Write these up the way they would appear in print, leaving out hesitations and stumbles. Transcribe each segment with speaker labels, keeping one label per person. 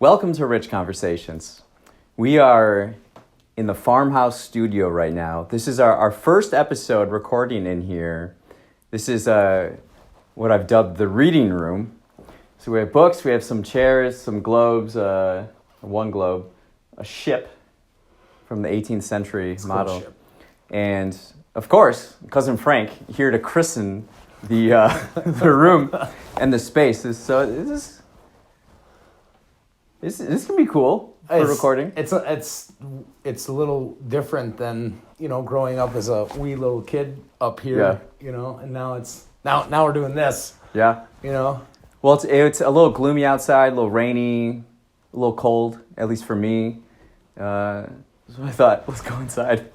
Speaker 1: Welcome to Rich Conversations. We are in the farmhouse studio right now. This is our first episode recording in here. This is what I've dubbed the reading room. So we have books, we have some chairs, some globes, one globe, a ship from the 18th century model. Cool. And of course, Cousin Frank here to christen the the room and the space. This can be cool for recording.
Speaker 2: It's a little different than, growing up as a wee little kid up here, and now we're doing this.
Speaker 1: Yeah. Well, it's a little gloomy outside, a little rainy, a little cold, at least for me. So I thought, let's go inside.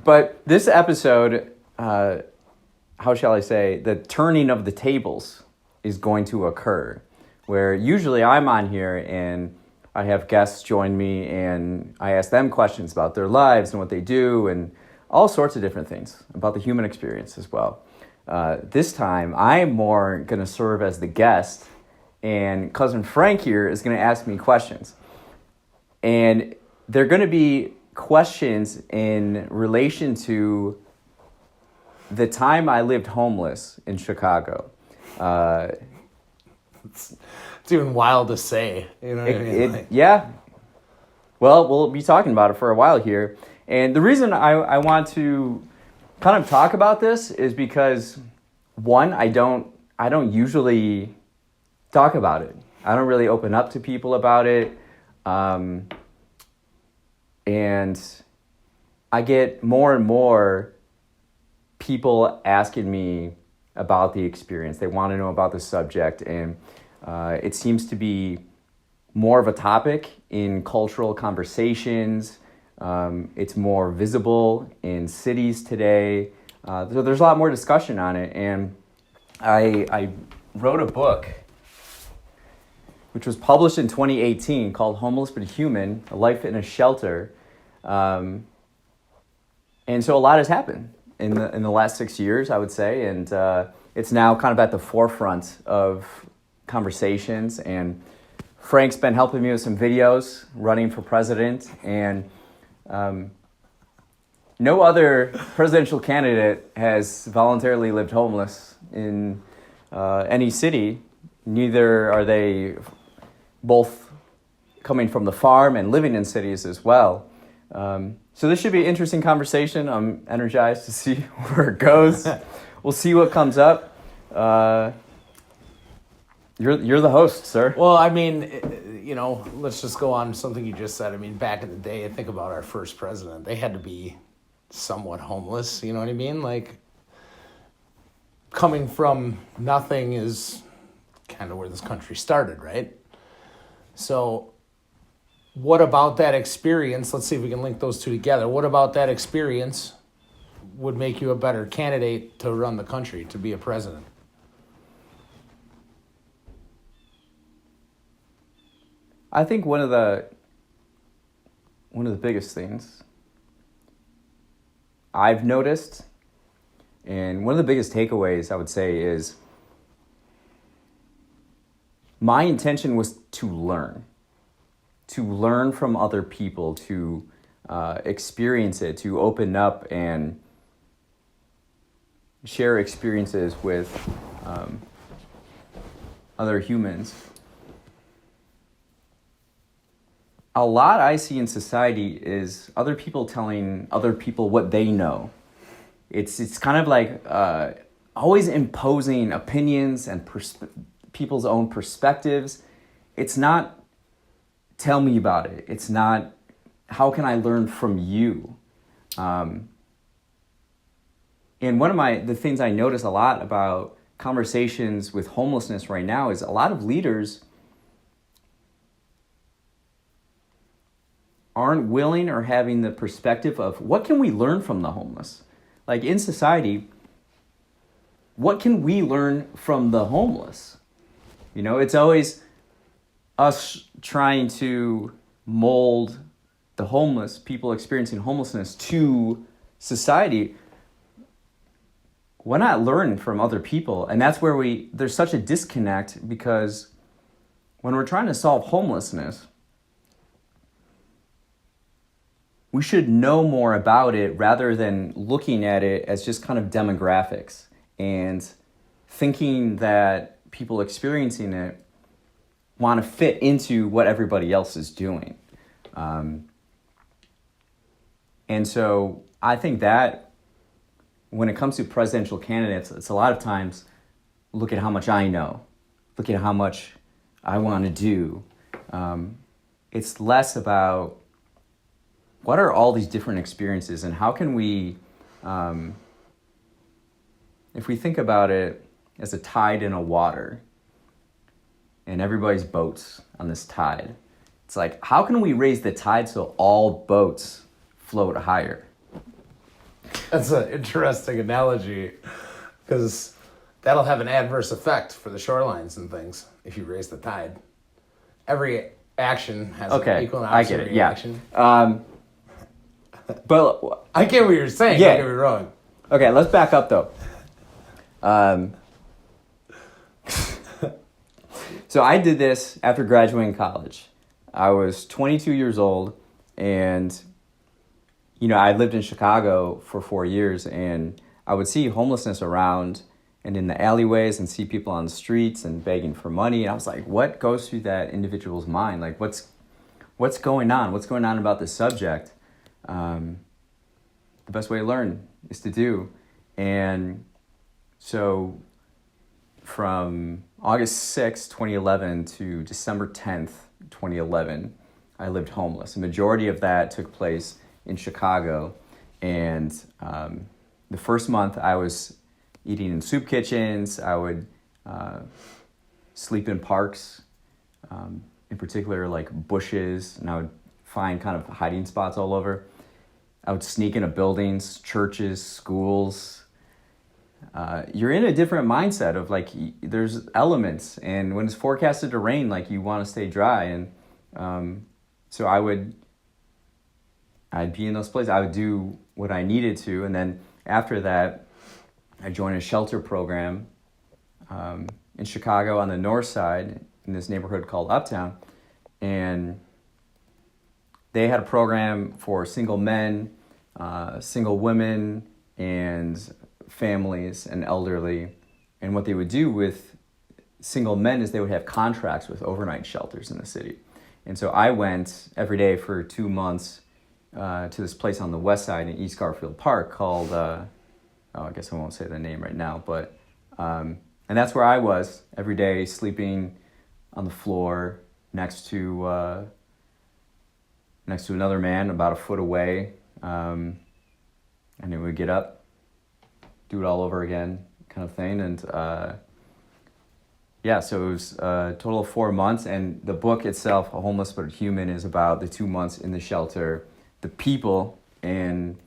Speaker 1: But this episode, how shall I say, the turning of the tables is going to occur, where usually I'm on here and I have guests join me and I ask them questions about their lives and what they do and all sorts of different things about the human experience as well. This time, I'm more going to serve as the guest, and Cousin Frank here is going to ask me questions. And they're going to be questions in relation to the time I lived homeless in Chicago.
Speaker 2: It's even wild to say. You know what I mean?
Speaker 1: Yeah. Well, we'll be talking about it for a while here. And the reason I want to kind of talk about this is because, one, I don't usually talk about it. I don't really open up to people about it. And I get more and more people asking me about the experience. They want to know about the subject, and it seems to be more of a topic in cultural conversations. It's more visible in cities today. So there's a lot more discussion on it. And I wrote a book which was published in 2018 called Homeless but Human, A Life in a Shelter. And so a lot has happened in the last 6 years, I would say. And it's now kind of at the forefront of conversations. And Frank's been helping me with some videos running for president. And no other presidential candidate has voluntarily lived homeless in any city. Neither are they both coming from the farm and living in cities as well. So this should be an interesting conversation. I'm energized to see where it goes. We'll see what comes up. You're the host, sir.
Speaker 2: Well, I mean, let's just go on something you just said. I mean, back in the day, I think about our first president. They had to be somewhat homeless, you know what I mean? Like, coming from nothing is kind of where this country started, right? So what about that experience? Let's see if we can link those two together. What about that experience would make you a better candidate to run the country, to be a president?
Speaker 1: I think one of the biggest things I've noticed, and one of the biggest takeaways I would say, is my intention was to learn from other people, to experience it, to open up and share experiences with other humans. A lot I see in society is other people telling other people what they know. It's kind of like always imposing opinions and people's own perspectives. It's not tell me about it. It's not how can I learn from you. And one of the things I notice a lot about conversations with homelessness right now is a lot of leaders aren't willing or having the perspective of what can we learn from the homeless? Like in society, what can we learn from the homeless? It's always us trying to mold the homeless, people experiencing homelessness, to society. Why not learn from other people? And that's where there's such a disconnect, because when we're trying to solve homelessness, we should know more about it rather than looking at it as just kind of demographics and thinking that people experiencing it want to fit into what everybody else is doing. And so I think that when it comes to presidential candidates, it's a lot of times, look at how much I know, look at how much I want to do. It's less about what are all these different experiences and how can we, if we think about it as a tide in a water and everybody's boats on this tide, it's like, how can we raise the tide so all boats float higher?
Speaker 2: That's an interesting analogy because that'll have an adverse effect for the shorelines and things if you raise the tide. Every action has an equal and opposite reaction.
Speaker 1: But
Speaker 2: I get what you're saying.
Speaker 1: Yeah.
Speaker 2: Don't get me wrong.
Speaker 1: Okay, let's back up though. So I did this after graduating college. I was 22 years old, and I lived in Chicago for 4 years, and I would see homelessness around and in the alleyways and see people on the streets and begging for money. And I was like, what goes through that individual's mind? Like, what's going on? What's going on about this subject? The best way to learn is to do. And so from August 6, 2011 to December 10th, 2011, I lived homeless. The majority of that took place in Chicago. And the first month I was eating in soup kitchens. I would sleep in parks, in particular like bushes, and I would find kind of hiding spots all over. I would sneak into buildings, churches, schools. You're in a different mindset of like, there's elements, and when it's forecasted to rain, like you want to stay dry. And so I'd be in those places. I would do what I needed to. And then after that, I joined a shelter program in Chicago on the north side in this neighborhood called Uptown. And they had a program for single men, single women, and families and elderly. And what they would do with single men is they would have contracts with overnight shelters in the city. And so I went every day for 2 months to this place on the west side in East Garfield Park called, I guess I won't say the name right now, but, and that's where I was every day, sleeping on the floor next to another man about a foot away. And then we'd get up, do it all over again, kind of thing. And so it was a total of 4 months. And the book itself, A Homeless But Human, is about the 2 months in the shelter, the people, and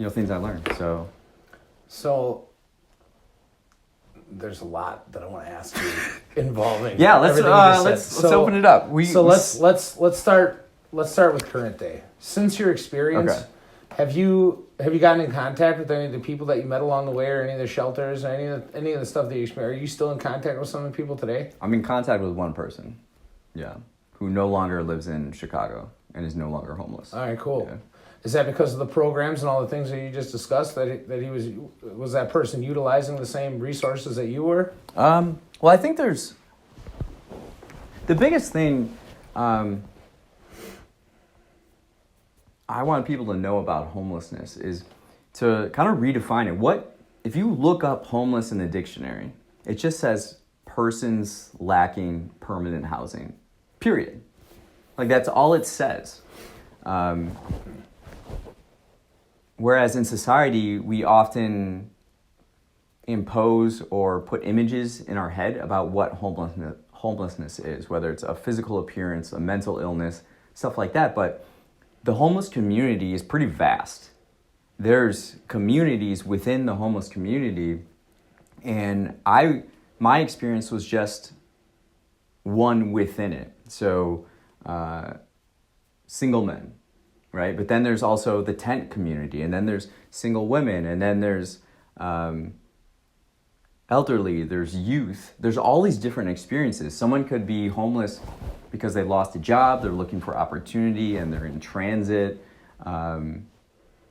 Speaker 1: things I learned.
Speaker 2: So there's a lot that I want to ask you involving.
Speaker 1: Let's open it up.
Speaker 2: Let's start with current day. Since your experience, have you gotten in contact with any of the people that you met along the way, or any of the shelters, or any of the stuff that you experienced? Are you still in contact with some of the people today?
Speaker 1: I'm in contact with one person, who no longer lives in Chicago and is no longer homeless.
Speaker 2: All right, cool.
Speaker 1: Yeah.
Speaker 2: Is that because of the programs and all the things that you just discussed, that he was that person utilizing the same resources that you were?
Speaker 1: Well, I think there's the biggest thing I want people to know about homelessness is to kind of redefine it. If you look up homeless in the dictionary, it just says persons lacking permanent housing, period. Like, that's all it says. Whereas in society, we often impose or put images in our head about what homelessness is, whether it's a physical appearance, a mental illness, stuff like that. But the homeless community is pretty vast. There's communities within the homeless community, and my experience was just one within it. So single men, right? But then there's also the tent community, and then there's single women, and then there's elderly, there's youth, there's all these different experiences. Someone could be homeless because they lost a job, they're looking for opportunity, and they're in transit.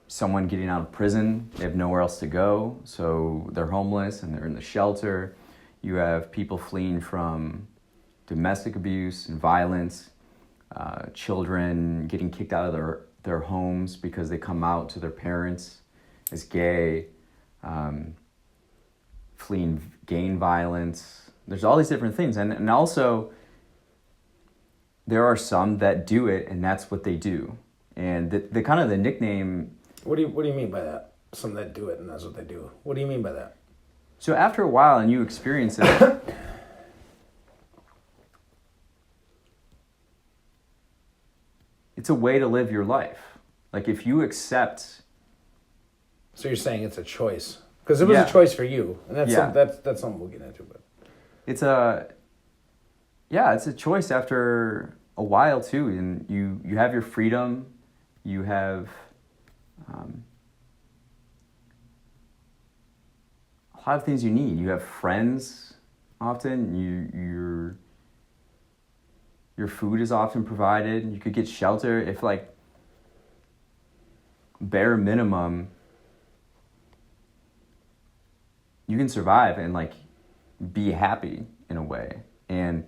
Speaker 1: Someone getting out of prison, they have nowhere else to go, so they're homeless and they're in the shelter. You have people fleeing from domestic abuse and violence, children getting kicked out of their homes because they come out to their parents as gay, fleeing gang violence. There's all these different things. And also, there are some that do it, and that's what they do. And the kind of the nickname...
Speaker 2: What do you mean by that? Some that do it, and that's what they do. What do you mean by that?
Speaker 1: So after a while, and you experience it... it's a way to live your life. Like, if you accept...
Speaker 2: So you're saying it's a choice? Because it was a choice for you, and that's something we'll get into. But
Speaker 1: it's a choice after a while too, and you have your freedom, you have a lot of things you need. You have friends often. Your food is often provided. You could get shelter if, like, bare minimum, you can survive and, like, be happy in a way. And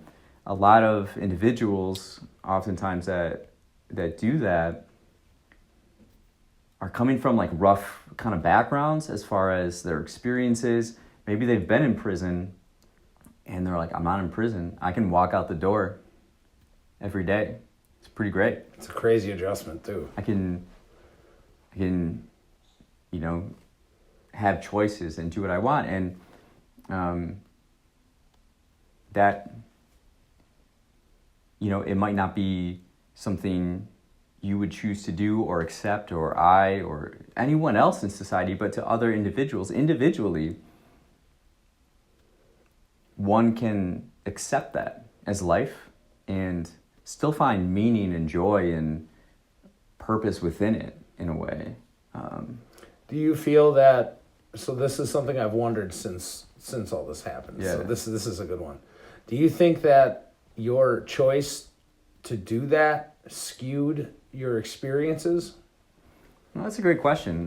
Speaker 1: a lot of individuals oftentimes that do that are coming from, like, rough kind of backgrounds as far as their experiences. Maybe they've been in prison and they're like, I'm not in prison. I can walk out the door every day. It's pretty great.
Speaker 2: It's a crazy adjustment too.
Speaker 1: I can, have choices and do what I want. And that, it might not be something you would choose to do or accept, or I or anyone else in society, but to other individuals, individually, one can accept that as life and still find meaning and joy and purpose within it in a way.
Speaker 2: Do you feel that, so this is something I've wondered since all this happened.
Speaker 1: Yeah.
Speaker 2: So this is a good one. Do you think that your choice to do that skewed your experiences?
Speaker 1: Well, that's a great question.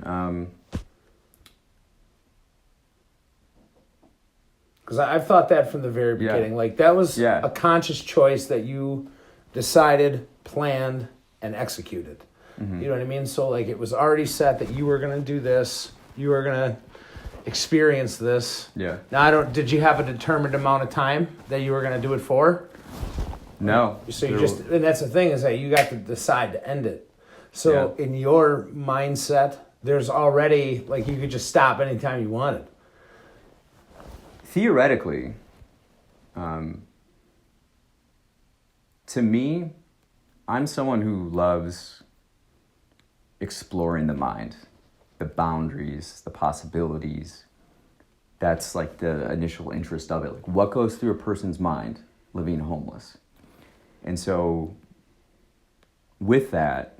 Speaker 2: Because I've thought that from the very beginning. Like, that was a conscious choice that you decided, planned, and executed. Mm-hmm. You know what I mean? So, like, it was already set that you were going to do this. You were going to experience this.
Speaker 1: Yeah.
Speaker 2: Now, did you have a determined amount of time that you were going to do it for?
Speaker 1: No.
Speaker 2: So and that's the thing, is that you got to decide to end it. So in your mindset, there's already, like, you could just stop anytime you wanted.
Speaker 1: Theoretically, to me, I'm someone who loves exploring the mind, the boundaries, the possibilities. That's, like, the initial interest of it. Like, what goes through a person's mind living homeless? And so with that,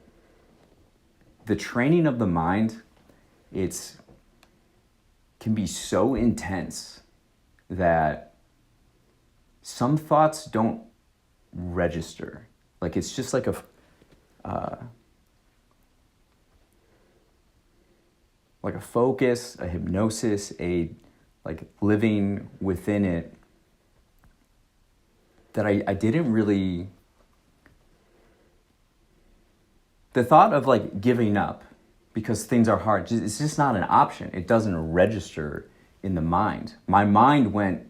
Speaker 1: the training of the mind, can be so intense that some thoughts don't register. Like, it's just like a focus, a hypnosis, like living within it, that I didn't really... The thought of, like, giving up because things are hard, it's just not an option. It doesn't register in the mind. My mind went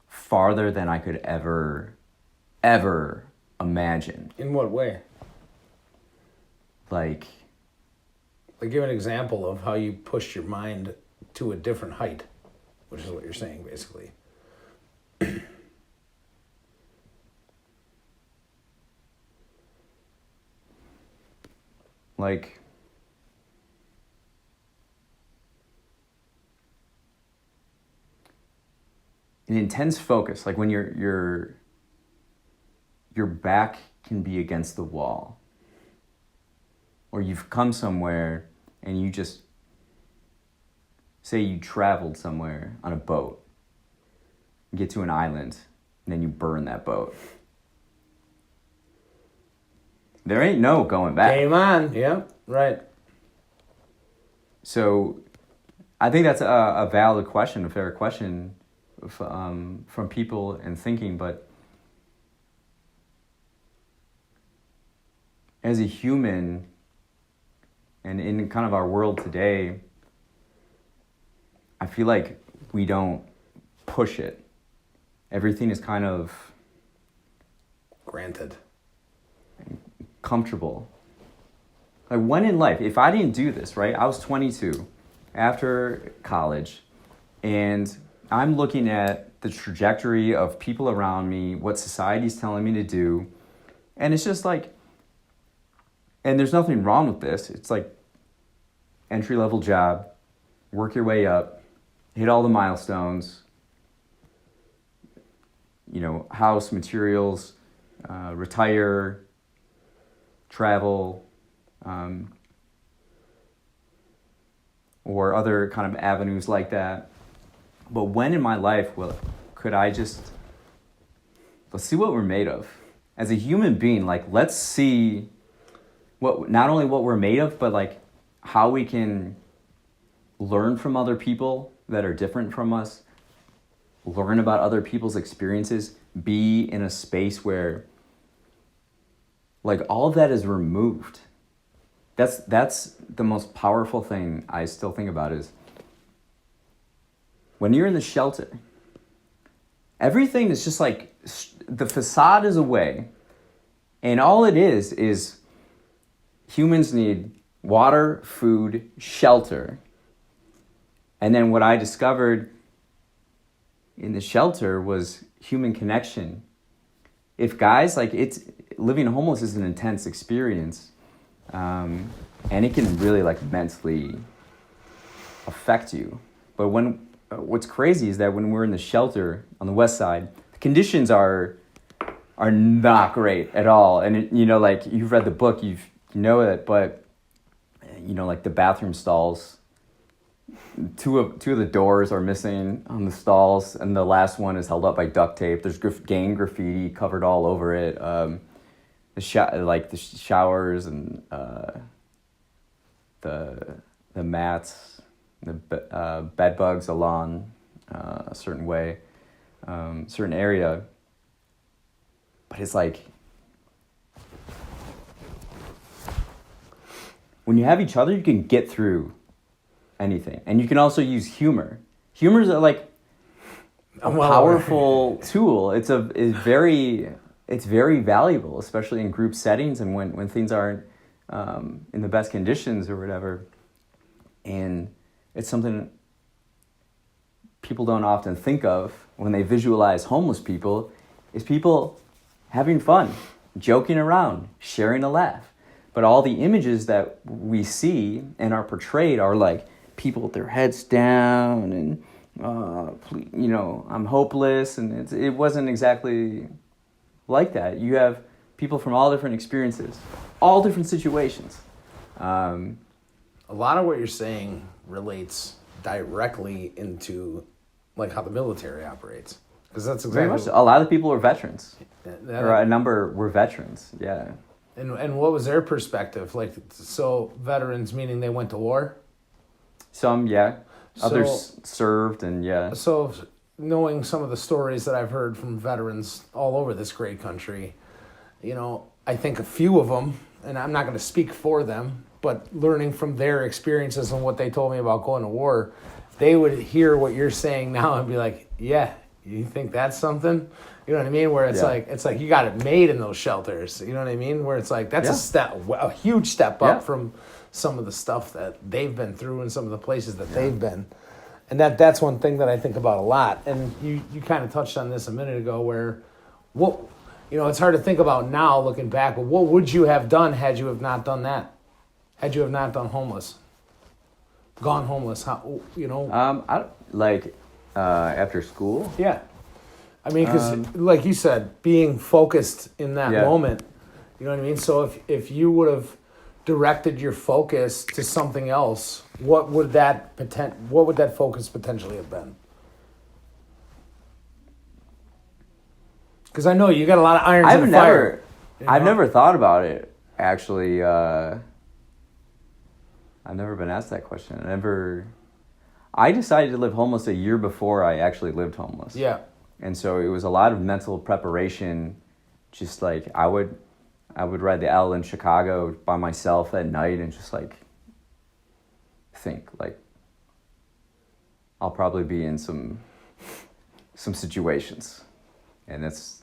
Speaker 1: farther than I could ever imagine.
Speaker 2: In what way?
Speaker 1: Like,
Speaker 2: give an example of how you pushed your mind to a different height, which is what you're saying, basically.
Speaker 1: Like, an intense focus, like when your back can be against the wall, or you've come somewhere and you just say you traveled somewhere on a boat and get to an island, and then you burn that boat. There ain't no going back.
Speaker 2: Game on. Yeah, right.
Speaker 1: So I think that's a valid question, a fair question from people and thinking, but as a human and in kind of our world today, I feel like we don't push it. Everything is kind of
Speaker 2: granted,
Speaker 1: comfortable. Like when in life, if I didn't do this, right? I was 22 after college, and I'm looking at the trajectory of people around me, what society's telling me to do, and it's just like, and there's nothing wrong with this. It's like entry-level job, work your way up, hit all the milestones, house, materials, retire, travel, or other kind of avenues like that. But when in my life could I let's see what we're made of. As a human being, like, let's see not only what we're made of, but like how we can learn from other people that are different from us, learn about other people's experiences, be in a space where like all of that is removed. That's the most powerful thing I still think about is when you're in the shelter, everything is just like the facade is away, and all it is humans need water, food, shelter. And then what I discovered in the shelter was human connection. If guys, like, living homeless is an intense experience, and it can really like mentally affect you. But what's crazy is that when we're in the shelter on the west side, the conditions are not great at all. And like you've read the book, you know it, but like the bathroom stalls, two of the doors are missing on the stalls, and the last one is held up by duct tape. There's gang graffiti covered all over it. The showers and the mats, the bed bugs along a certain way, certain area. But it's like when you have each other, you can get through anything, and you can also use humor. Humor is like a powerful tool. It's very valuable, especially in group settings and when things aren't in the best conditions or whatever. And it's something people don't often think of when they visualize homeless people, is people having fun, joking around, sharing a laugh. But all the images that we see and are portrayed are like people with their heads down and, I'm hopeless. And it wasn't exactly like that. You have people from all different experiences, all different situations.
Speaker 2: A lot of what you're saying relates directly into like how the military operates, because that's exactly
Speaker 1: very much so. A lot of people were veterans, or a number were veterans. Yeah.
Speaker 2: And what was their perspective? Like, so veterans meaning they went to war?
Speaker 1: Some, yeah. Others served, and yeah.
Speaker 2: So knowing some of the stories that I've heard from veterans all over this great country, I think a few of them, and I'm not going to speak for them, but learning from their experiences and what they told me about going to war, they would hear what you're saying now and be like, yeah, you think that's something? You know what I mean? Where it's like you got it made in those shelters. You know what I mean? Where it's like that's a huge step up from some of the stuff that they've been through and some of the places that they've been. And that's one thing that I think about a lot. And you kind of touched on this a minute ago, where it's hard to think about now looking back, but what would you have done had you have not done that? Had you have not gone homeless? How,
Speaker 1: after school?
Speaker 2: Yeah. I mean, because like you said, being focused in that moment, you know what I mean? So if you would have directed your focus to something else, what would that focus potentially have been? Because I know you got a lot of irons in the fire.
Speaker 1: I've never thought about it, actually. I've never been asked that question. I decided to live homeless a year before I actually lived homeless.
Speaker 2: Yeah.
Speaker 1: And so it was a lot of mental preparation. Just like I would ride the L in Chicago by myself at night and just like think like I'll probably be in some situations. And it's,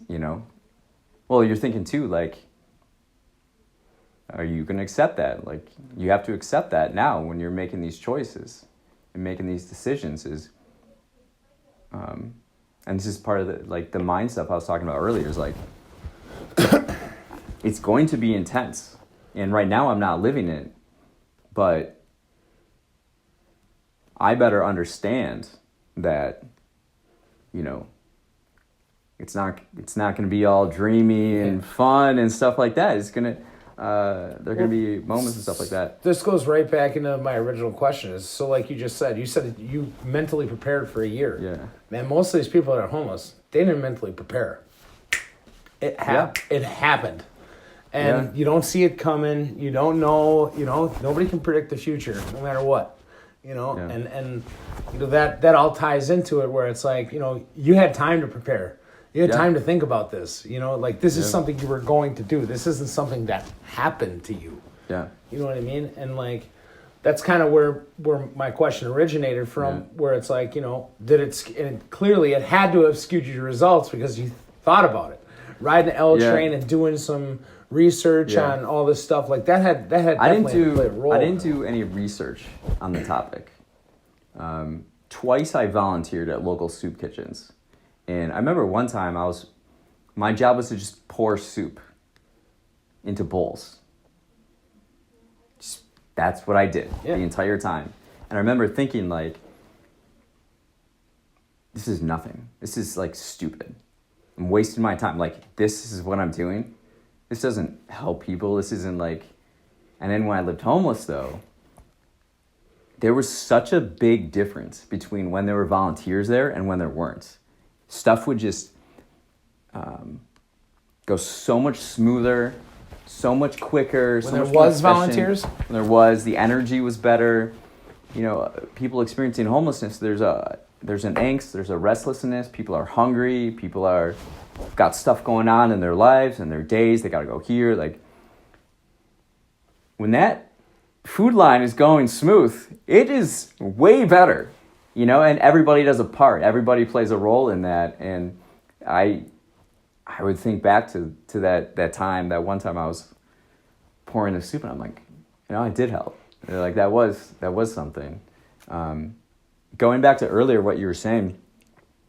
Speaker 1: well, you're thinking too, like, are you going to accept that? Like, you have to accept that now when you're making these choices and making these decisions and this is part of the mind stuff I was talking about earlier is like, it's going to be intense. And right now I'm not living it, but I better understand that, it's not going to be all dreamy and fun and stuff like that. It's going to, there are going to be moments and stuff like that.
Speaker 2: This goes right back into my original question. So like you said you mentally prepared for a year.
Speaker 1: Yeah.
Speaker 2: Man, most of these people that are homeless, they didn't mentally prepare. It happened. And you don't see it coming. You don't know, nobody can predict the future no matter what. And that all ties into it where it's like, you had time to prepare. You had time to think about this, this is something you were going to do. This isn't something that happened to you.
Speaker 1: Yeah.
Speaker 2: You know what I mean? And like, that's kind of where my question originated from, where it's like, clearly it had to have skewed your results because you thought about it. Riding the L train and doing some research on all this stuff, like that had definitely played a role.
Speaker 1: I didn't do any research on the topic. Twice I volunteered at local soup kitchens. And I remember one time my job was to just pour soup into bowls. That's what I did the entire time. And I remember thinking like, this is nothing. This is like stupid. I'm wasting my time. Like, this is what I'm doing. This doesn't help people. This isn't like, and then when I lived homeless though, there was such a big difference between when there were volunteers there and when there weren't. Stuff would just go so much smoother, so much quicker.
Speaker 2: When there was volunteers?
Speaker 1: When there was, the energy was better. People experiencing homelessness, there's an angst, there's a restlessness. People are hungry. People are got stuff going on in their lives and their days. They got to go here. Like, when that food line is going smooth, it is way better. And everybody does a part. Everybody plays a role in that. And I would think back to that time, that one time I was pouring the soup, and I'm like, I did help. Like, that was something. Going back to earlier what you were saying,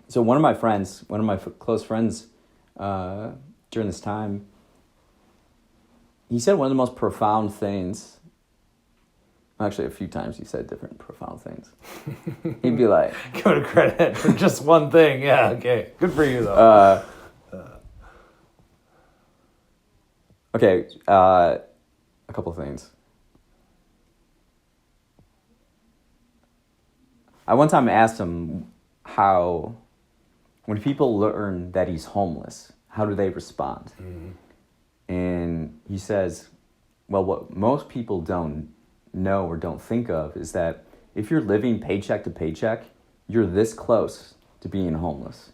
Speaker 1: so one of my close friends during this time, he said one of the most profound things. Actually, a few times he said different profound things. He'd be like...
Speaker 2: Give it credit for just one thing. Yeah, okay. Good for you, though.
Speaker 1: Okay, a couple things. I one time asked him how, when people learn that he's homeless, how do they respond? Mm-hmm. And he says, well, what most people don't know or don't think of is that if you're living paycheck to paycheck, you're this close to being homeless.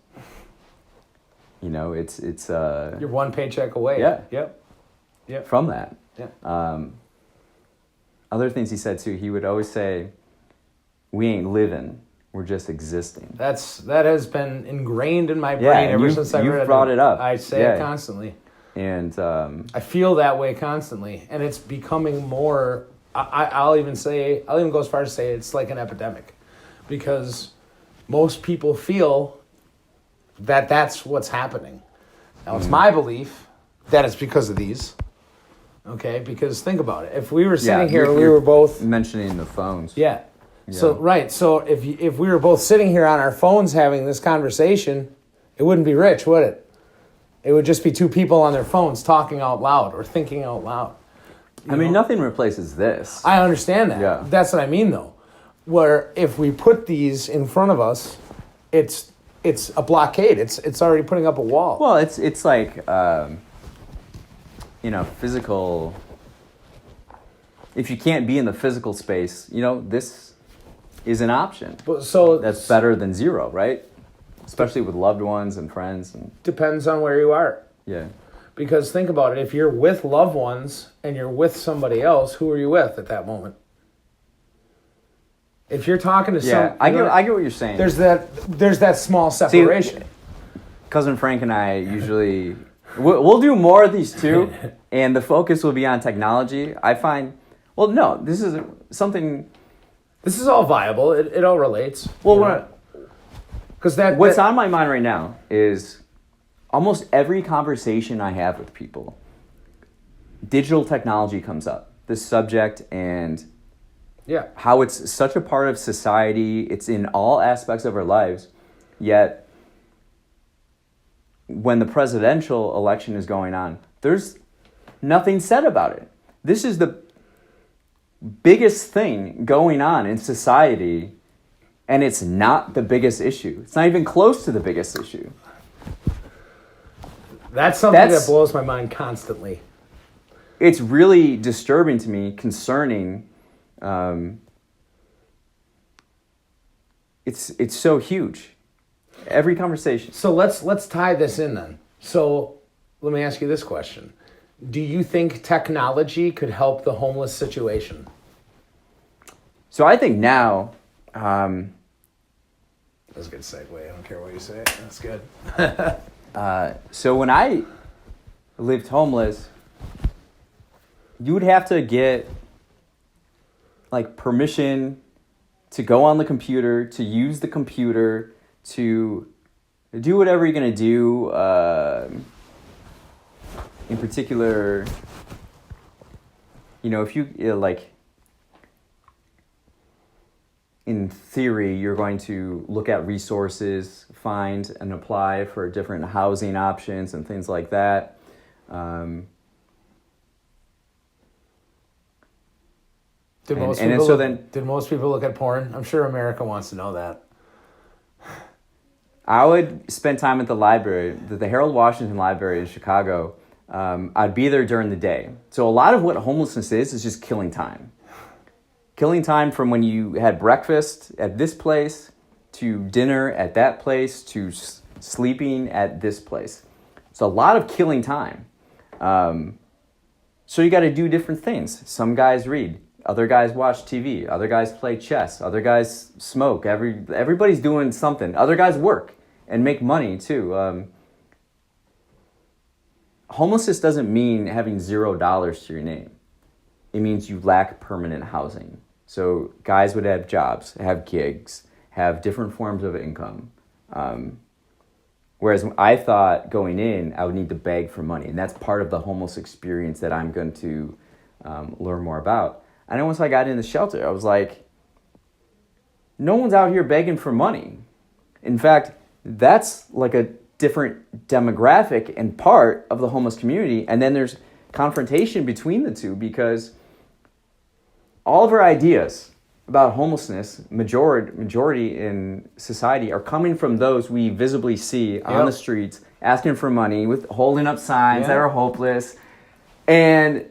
Speaker 1: It's
Speaker 2: you're one paycheck away.
Speaker 1: Yeah.
Speaker 2: Yep.
Speaker 1: From that.
Speaker 2: Yeah.
Speaker 1: Other things he said too, he would always say, we ain't living, we're just existing.
Speaker 2: That has been ingrained in my brain ever since I read it.
Speaker 1: You brought it up.
Speaker 2: I say it constantly.
Speaker 1: And
Speaker 2: I feel that way constantly, and it's becoming more. I'll even go as far as to say it's like an epidemic, because most people feel that that's what's happening. Now, it's my belief that it's because of these. Okay, because think about it. If we were sitting here, we were both
Speaker 1: mentioning the phones.
Speaker 2: Yeah. So if we were both sitting here on our phones having this conversation, it wouldn't be rich, would it? It would just be two people on their phones talking out loud or thinking out loud.
Speaker 1: I mean, nothing replaces this.
Speaker 2: I understand that.
Speaker 1: Yeah.
Speaker 2: That's what I mean, though. Where if we put these in front of us, it's it's a blockade. It's already putting up a wall.
Speaker 1: Well, it's like physical. If you can't be in the physical space, this is an option.
Speaker 2: So
Speaker 1: that's better than zero, right? Especially with loved ones and friends. And
Speaker 2: depends on where you are.
Speaker 1: Yeah.
Speaker 2: Because think about it. If you're with loved ones and you're with somebody else, who are you with at that moment? If you're talking to
Speaker 1: I get what you're saying.
Speaker 2: There's that small separation.
Speaker 1: See, Cousin Frank and I usually we'll do more of these too, and the focus will be on technology. I find, this is something.
Speaker 2: This is all viable. It all relates.
Speaker 1: Well,
Speaker 2: because
Speaker 1: what's on my mind right now is almost every conversation I have with people, digital technology comes up, this subject, and how it's such a part of society. It's in all aspects of our lives, yet when the presidential election is going on, there's nothing said about it. This is the biggest thing going on in society, and it's not the biggest issue. It's not even close to the biggest issue.
Speaker 2: That's something that blows my mind constantly.
Speaker 1: It's really disturbing to me, concerning. It's so huge. Every conversation.
Speaker 2: So let's tie this in then. So let me ask you this question. Do you think technology could help the homeless situation?
Speaker 1: So I think now...
Speaker 2: That's a good segue. I don't care what you say. That's good.
Speaker 1: So when I lived homeless, you would have to get permission to go on the computer, to use the computer, to do whatever you're going to do. In particular, if you, in theory, you're going to look at resources, find and apply for different housing options and things like that.
Speaker 2: Did most people look at porn? I'm sure America wants to know that.
Speaker 1: I would spend time at the library, the Harold Washington Library in Chicago. I'd be there during the day. So a lot of what homelessness is just killing time. Killing time from when you had breakfast at this place to dinner at that place to sleeping at this place. It's a lot of killing time. So you got to do different things. Some guys read. Other guys watch TV. Other guys play chess. Other guys smoke. Everybody's doing something. Other guys work and make money too. Homelessness doesn't mean having $0 to your name. It means you lack permanent housing. So guys would have jobs, have gigs, have different forms of income. Whereas I thought going in, I would need to beg for money. And that's part of the homeless experience that I'm going to learn more about. And then once I got in the shelter, I was like, no one's out here begging for money. In fact, that's like a different demographic and part of the homeless community. And then there's confrontation between the two because all of our ideas about homelessness, majority in society, are coming from those we visibly see on the streets, asking for money, with holding up signs that are hopeless. And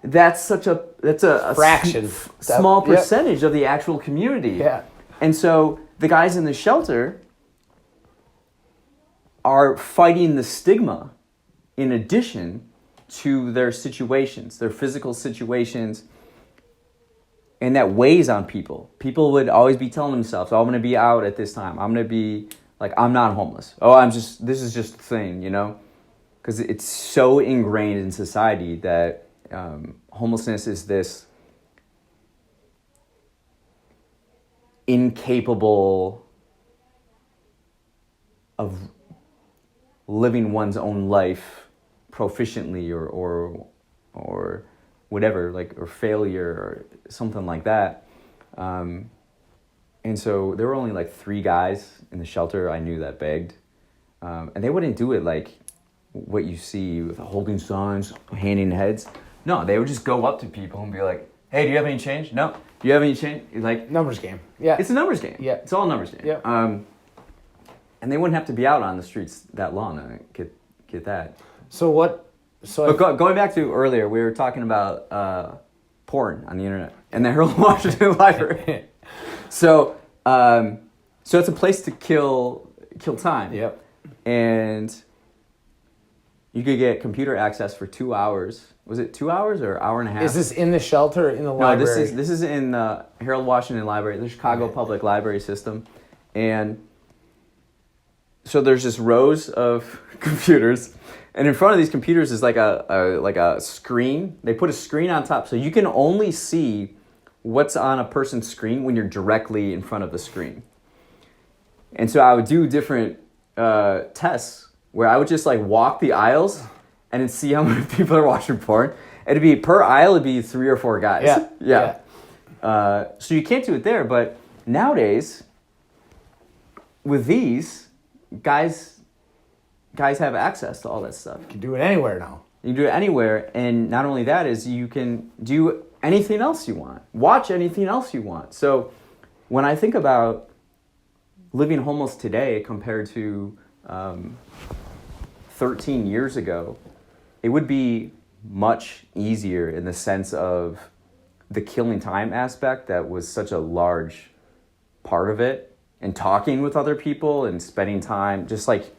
Speaker 1: that's a
Speaker 2: fraction,
Speaker 1: small percentage of the actual community.
Speaker 2: Yeah.
Speaker 1: And so the guys in the shelter are fighting the stigma in addition to their situations, their physical situations, and that weighs on people. People would always be telling themselves, I'm going to be out at this time. I'm going to be I'm not homeless. This is just a thing, because it's so ingrained in society that homelessness is this incapable of living one's own life proficiently or whatever, or failure or something like that. And so there were only 3 guys in the shelter I knew that begged. And they wouldn't do it what you see with holding signs, handing heads. No, they would just go up to people and be like, hey, do you have any change? No. Do you have any change?
Speaker 2: Numbers game. Yeah.
Speaker 1: It's a numbers game.
Speaker 2: Yeah.
Speaker 1: It's all a numbers game.
Speaker 2: Yeah.
Speaker 1: and they wouldn't have to be out on the streets that long. I get that.
Speaker 2: So what? So
Speaker 1: But going back to earlier, we were talking about porn on the internet and the Harold Washington Library. So it's a place to kill time.
Speaker 2: Yep.
Speaker 1: And you could get computer access for 2 hours. Was it 2 hours or hour and a half?
Speaker 2: Is this in the shelter or in the library?
Speaker 1: No, this is in the Harold Washington Library, the Chicago Public Library System. And so there's just rows of computers, and in front of these computers is like a screen. They put a screen on top, so you can only see what's on a person's screen when you're directly in front of the screen. And so I would do different tests where I would just like walk the aisles and then see how many people are watching porn. It'd be per aisle, it'd be 3 or 4 guys. Yeah. So you can't do it there, but nowadays with these guys have access to all that stuff.
Speaker 2: You can do it anywhere now.
Speaker 1: You can do it anywhere, and not only that is you can do anything else you want, watch anything else you want. So when I think about living homeless today compared to 13 years ago, it would be much easier in the sense of the killing time aspect that was such a large part of it, and talking with other people and spending time, just like,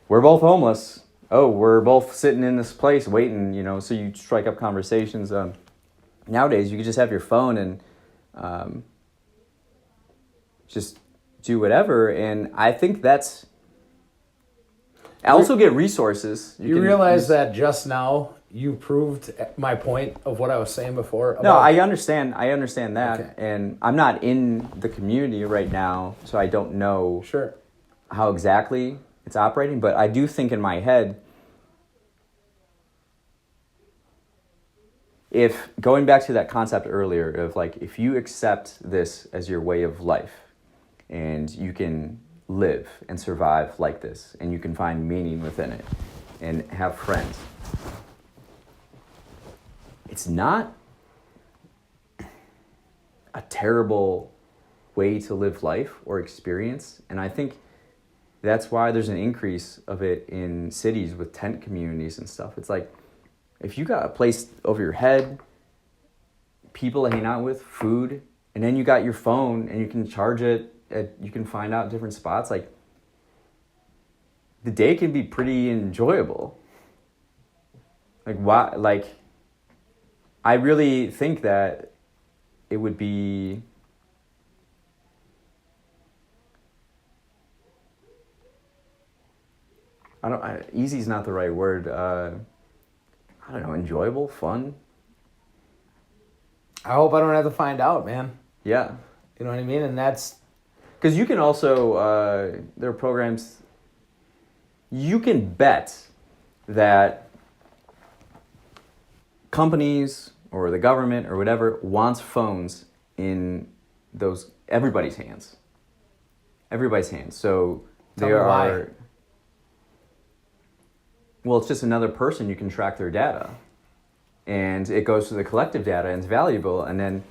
Speaker 1: we're both homeless. Oh, we're both sitting in this place waiting, so you strike up conversations. Nowadays, you can just have your phone and just do whatever. And I think that's... I also get resources.
Speaker 2: You realize that just now you proved my point of what I was saying before?
Speaker 1: No, I understand that.
Speaker 2: Okay.
Speaker 1: And I'm not in the community right now, so I don't know how exactly it's operating. But I do think in my head, if going back to that concept earlier of like, if you accept this as your way of life and you can live and survive like this and you can find meaning within it and have friends, it's not a terrible way to live life or experience. And I think that's why there's an increase of it in cities with tent communities and stuff. It's like, if you got a place over your head, people to hang out with, food, and then you got your phone and you can charge it, you can find out different spots, like, the day can be pretty enjoyable. Like, why? Like, I really think that it would be... easy's not the right word. I don't know, enjoyable, fun.
Speaker 2: I hope I don't have to find out, man.
Speaker 1: Yeah.
Speaker 2: You know what I mean? And that's...
Speaker 1: Because you can also, there are programs, you can bet that companies or the government or whatever wants phones in everybody's hands. Everybody's hands. So there are... Why. Well, it's just another person. You can track their data. And it goes to the collective data and it's valuable. And then,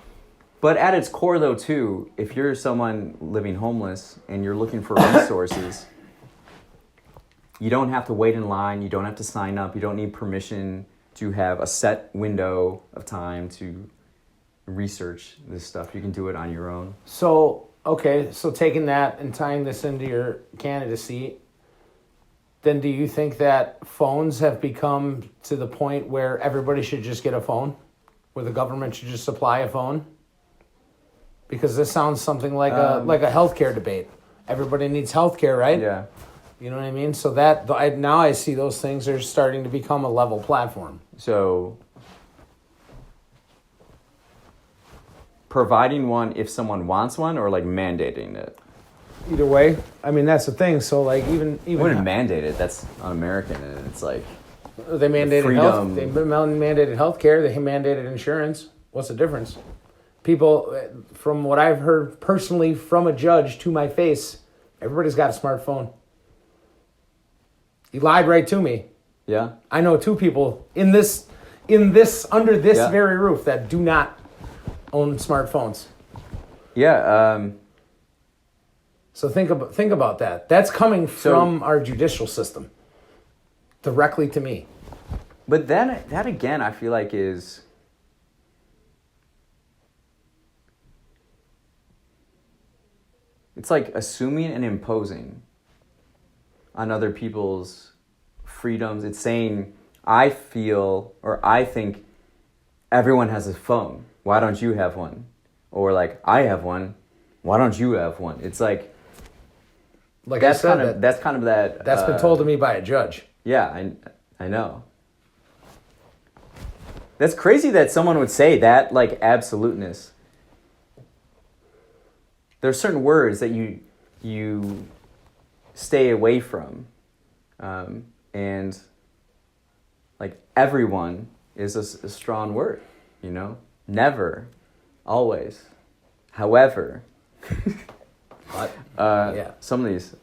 Speaker 1: but at its core though too, if you're someone living homeless and you're looking for resources, you don't have to wait in line. You don't have to sign up. You don't need permission to have a set window of time to research this stuff. You can do it on your own.
Speaker 2: So, okay. So taking that and tying this into your candidacy, then do you think that phones have become to the point where everybody should just get a phone? Where the government should just supply a phone? Because this sounds something like a healthcare debate. Everybody needs healthcare, right?
Speaker 1: Yeah.
Speaker 2: You know what I mean? So that now I see those things are starting to become a level platform.
Speaker 1: So providing one if someone wants one, or like mandating it?
Speaker 2: Either way, I mean, that's the thing. So like even
Speaker 1: wouldn't mandate it. That's un-American, and it's like
Speaker 2: they mandated health. They mandated healthcare. They mandated insurance. What's the difference? People, from what I've heard personally from a judge to my face, everybody's got a smartphone. He lied right to me.
Speaker 1: Yeah.
Speaker 2: I know 2 people under this very roof that do not own smartphones.
Speaker 1: Yeah.
Speaker 2: So think about that. That's coming from our judicial system, directly to me.
Speaker 1: But then that again, I feel like is it's like assuming and imposing on other people's freedoms. It's saying, I feel or I think everyone has a phone. Why don't you have one? Or like, I have one. Why don't you have one? It's like
Speaker 2: That's
Speaker 1: kind of that.
Speaker 2: That's been told to me by a judge.
Speaker 1: Yeah, I know. That's crazy that someone would say that, like, absoluteness. There are certain words that you stay away from. And, like, everyone is a strong word, you know? Never, always, however.
Speaker 2: Yeah.
Speaker 1: Some of these.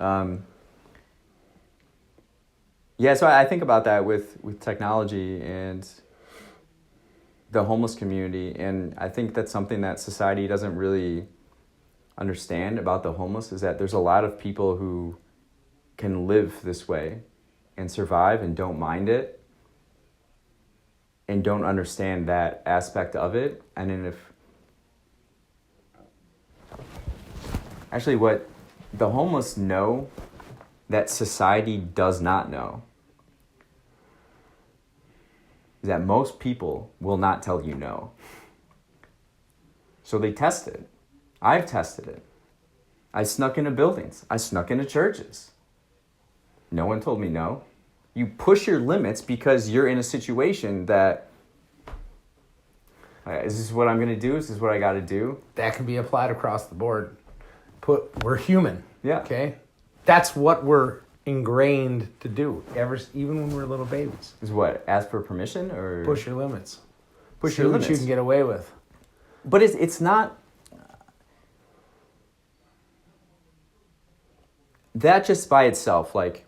Speaker 1: Yeah, so I think about that with technology and the homeless community, and I think that's something that society doesn't really understand about the homeless, is that there's a lot of people who can live this way and survive and don't mind it and don't understand that aspect of it. And then actually what the homeless know that society does not know is that most people will not tell you no. So they test it. I've tested it. I snuck into buildings. I snuck into churches. No one told me no. You push your limits because you're in a situation that, is this what I'm going to do? Is this what I got to do?
Speaker 2: That can be applied across the board. We're human.
Speaker 1: Yeah.
Speaker 2: Okay? That's what we're ingrained to do, even when we're little babies.
Speaker 1: Is what? Ask for permission or?
Speaker 2: Push your limits.
Speaker 1: Push
Speaker 2: See
Speaker 1: your
Speaker 2: what
Speaker 1: limits.
Speaker 2: you can get away with.
Speaker 1: But it's not... That just by itself, like...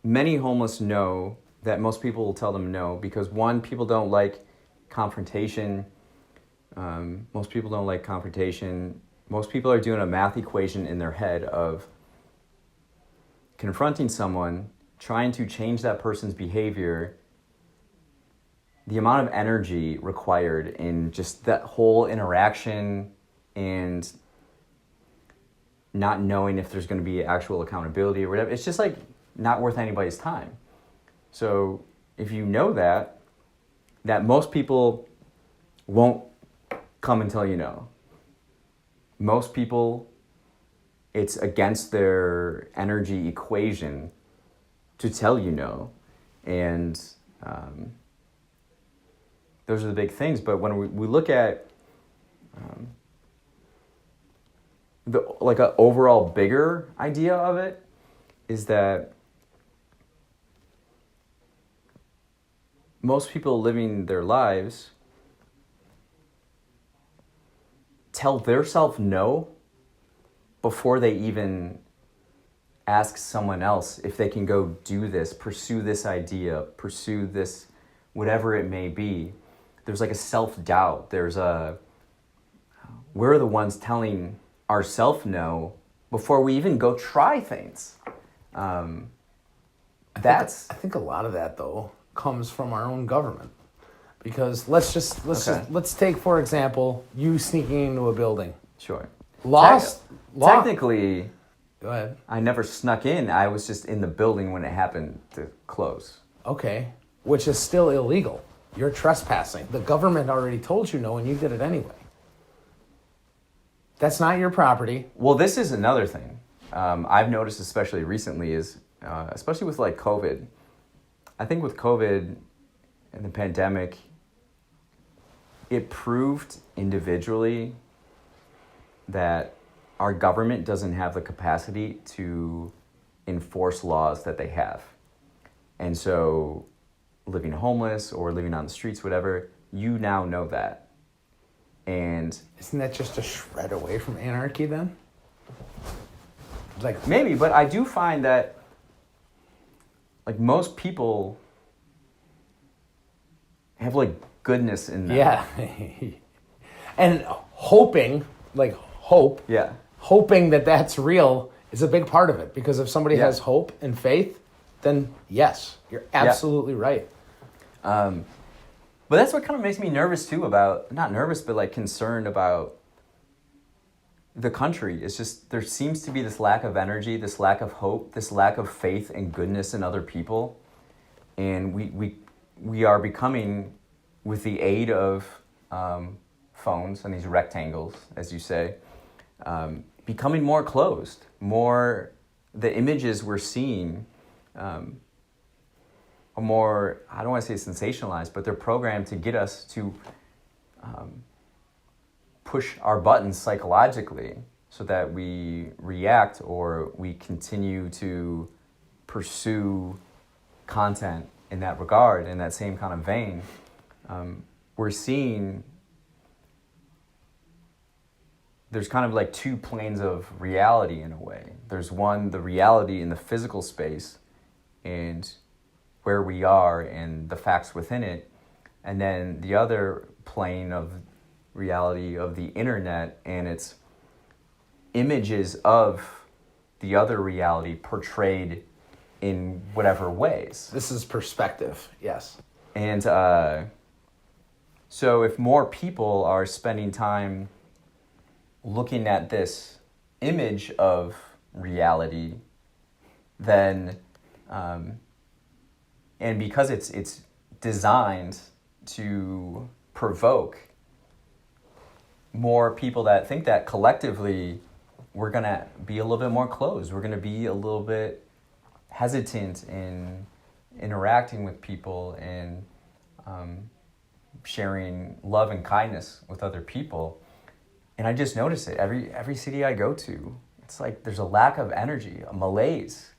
Speaker 1: Many homeless know that most people will tell them no because, one, people don't like confrontation. Most people don't like confrontation. Most people are doing a math equation in their head of confronting someone, trying to change that person's behavior, the amount of energy required in just that whole interaction and not knowing if there's going to be actual accountability or whatever. It's just like not worth anybody's time. So if you know that most people won't come and tell you no. Most people, it's against their energy equation to tell you no. And those are the big things. But when we look at like an overall bigger idea of it, is that most people living their lives tell theirself no before they even ask someone else if they can go do this, pursue this idea, pursue this, whatever it may be. There's like a self-doubt. We're the ones telling ourselves no before we even go try things. I
Speaker 2: think a lot of that, though, comes from our own government. Because let's take, for example, you sneaking into a building.
Speaker 1: Sure.
Speaker 2: Technically, go ahead.
Speaker 1: I never snuck in. I was just in the building when it happened to close.
Speaker 2: Okay, which is still illegal. You're trespassing. The government already told you no, and you did it anyway. That's not your property.
Speaker 1: Well, this is another thing I've noticed, especially recently, is especially with like COVID. I think with COVID and the pandemic, it proved individually that our government doesn't have the capacity to enforce laws that they have. And so living homeless or living on the streets, whatever, you now know that. And
Speaker 2: isn't that just a shred away from anarchy then? Like
Speaker 1: maybe, but I do find that like most people have like goodness in them.
Speaker 2: Yeah. And hoping hope.
Speaker 1: Yeah.
Speaker 2: Hoping that that's real is a big part of it, because if somebody has hope and faith, then yes, you're absolutely right.
Speaker 1: But that's what kind of makes me nervous too about, not nervous, but like concerned about the country. It's just, there seems to be this lack of energy, this lack of hope, this lack of faith and goodness in other people. And we are becoming, with the aid of phones and these rectangles, as you say, becoming more closed. The images we're seeing are more, I don't want to say sensationalized, but they're programmed to get us to push our buttons psychologically so that we react or we continue to pursue content in that regard, in that same kind of vein. We're seeing there's kind of like two planes of reality in a way. There's one, the reality in the physical space and where we are and the facts within it. And then the other plane of reality of the internet and its images of the other reality portrayed in whatever ways.
Speaker 2: This is perspective, yes.
Speaker 1: And so if more people are spending time looking at this image of reality, then, and because it's designed to provoke more people that think that, collectively we're going to be a little bit more closed. We're going to be a little bit hesitant in interacting with people and sharing love and kindness with other people. And I just notice it. Every city I go to, it's like there's a lack of energy, a malaise.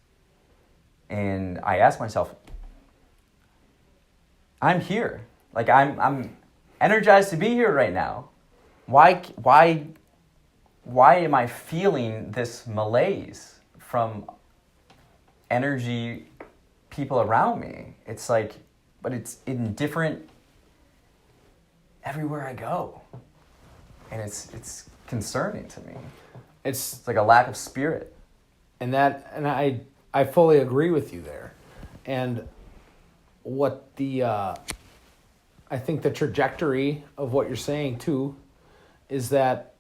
Speaker 1: And I ask myself, I'm here. Like I'm energized to be here right now. Why am I feeling this malaise from energy people around me? It's like, but it's in different everywhere I go. And it's concerning to me. It's like a lack of spirit.
Speaker 2: And I fully agree with you there. And what I think the trajectory of what you're saying too is that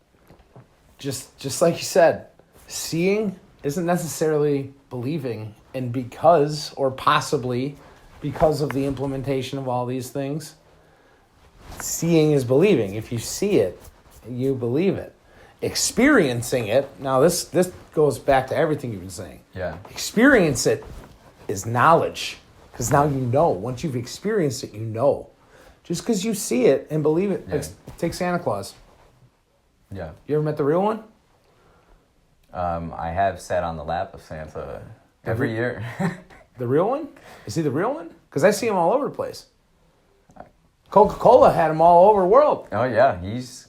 Speaker 2: just like you said, seeing isn't necessarily believing, and because, or possibly because of the implementation of all these things, seeing is believing. If you see it, you believe it. Experiencing it, now this goes back to everything you've been saying.
Speaker 1: Yeah.
Speaker 2: Experience it is knowledge, because now you know. Once you've experienced it, you know. Just because you see it and believe it, like, take Santa Claus.
Speaker 1: Yeah.
Speaker 2: You ever met the real one?
Speaker 1: I have sat on the lap of Santa every year.
Speaker 2: The real one? Is he the real one? Because I see him all over the place. Coca-Cola had him all over the world.
Speaker 1: Oh yeah, he's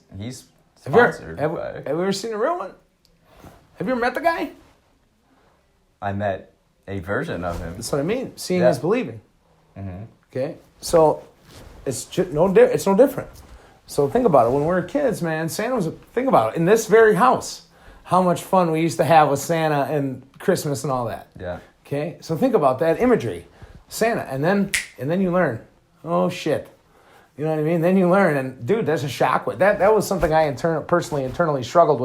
Speaker 1: sponsored.
Speaker 2: Have you ever seen the real one? Have you ever met the guy?
Speaker 1: I met a version of him.
Speaker 2: That's what I mean. Seeing is believing.
Speaker 1: Mm-hmm.
Speaker 2: Okay, so it's no different. So think about it. When we were kids, man, Santa was. Think about it. In this very house, how much fun we used to have with Santa and Christmas and all that.
Speaker 1: Yeah.
Speaker 2: Okay, so think about that imagery, Santa, and then you learn. Oh shit. You know what I mean? Then you learn, and dude, that's a shock. That was something I internally struggled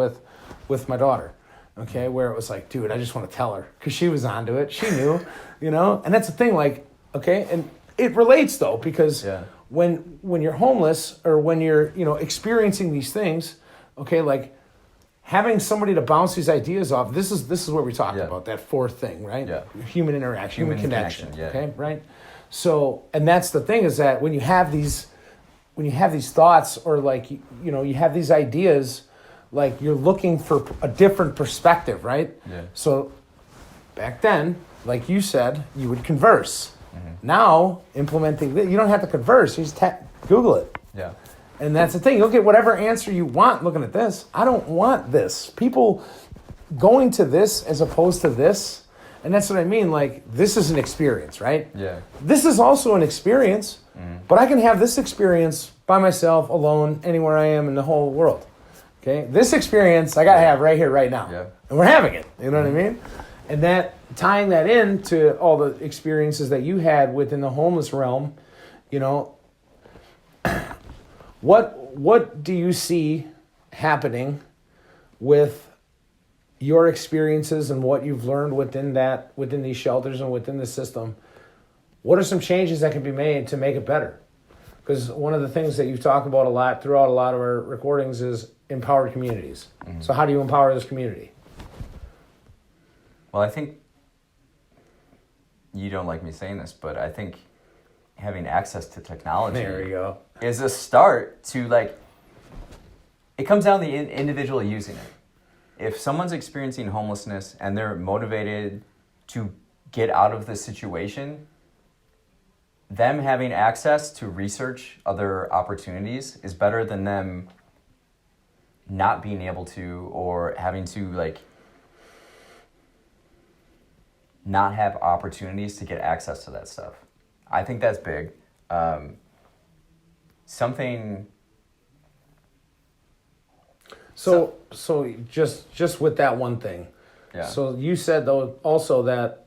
Speaker 2: with my daughter. Okay, where it was like, dude, I just want to tell her, because she was onto it. She knew, you know. And that's the thing, like, okay, and it relates though, because when you're homeless or when you're experiencing these things, okay, like having somebody to bounce these ideas off. This is what we talked about, that fourth thing, right? Yeah. Human interaction, human connection. Okay, right. So, and that's the thing, is that when you have these thoughts, or like, you have these ideas, like you're looking for a different perspective, right? Yeah. So back then, like you said, you would converse. Mm-hmm. Now, implementing you don't have to converse. You just Google it. Yeah. And that's the thing. You'll get whatever answer you want looking at this. I don't want this. People going to this as opposed to this. And that's what I mean. Like, this is an experience, right? Yeah. This is also an experience. But I can have this experience by myself, alone, anywhere I am in the whole world. Okay, this experience I gotta have right here, right now,
Speaker 1: Yeah.
Speaker 2: and we're having it. You know what I mean? And that tying that into all the experiences that you had within the homeless realm, you know, what do you see happening with your experiences and what you've learned within these shelters and within the system? What are some changes that can be made to make it better? Because one of the things that you've talked about a lot throughout a lot of our recordings is empowered communities. Mm-hmm. So how do you empower this community?
Speaker 1: Well, I think you don't like me saying this, but I think having access to technology
Speaker 2: there you go.
Speaker 1: is a start to, like, it comes down to the individual using it. If someone's experiencing homelessness and they're motivated to get out of the situation, them having access to research other opportunities is better than them not being able to, or having to, like, not have opportunities to get access to that stuff. I think that's big.
Speaker 2: So just with that one thing.
Speaker 1: Yeah.
Speaker 2: So you said though also that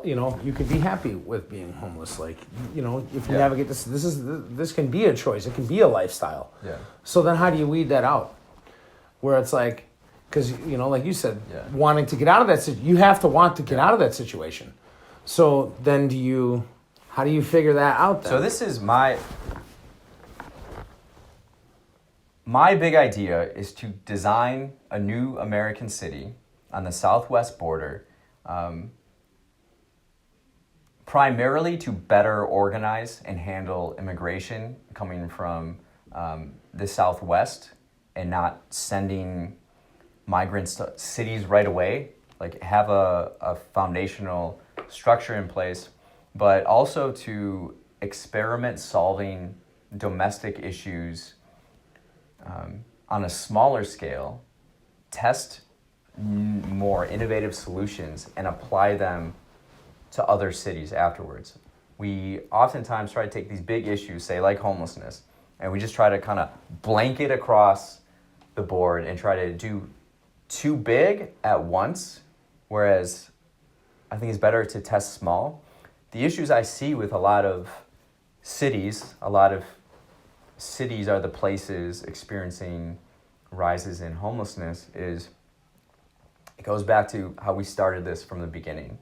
Speaker 2: you could be happy with being homeless. Like, if you navigate this can be a choice. It can be a lifestyle.
Speaker 1: Yeah.
Speaker 2: So then how do you weed that out? Where it's like, because like you said, wanting to get out of that, you have to want to get out of that situation. So then how do you figure that out then?
Speaker 1: So this is my big idea is to design a new American city on the southwest border, primarily to better organize and handle immigration coming from the southwest, and not sending migrants to cities right away. Like, have a foundational structure in place, but also to experiment solving domestic issues on a smaller scale, test more innovative solutions, and apply them to other cities afterwards. We oftentimes try to take these big issues, say like homelessness, and we just try to kind of blanket across the board and try to do too big at once, whereas I think it's better to test small. The issues I see with a lot of cities are the places experiencing rises in homelessness, is it goes back to how we started this from the beginning.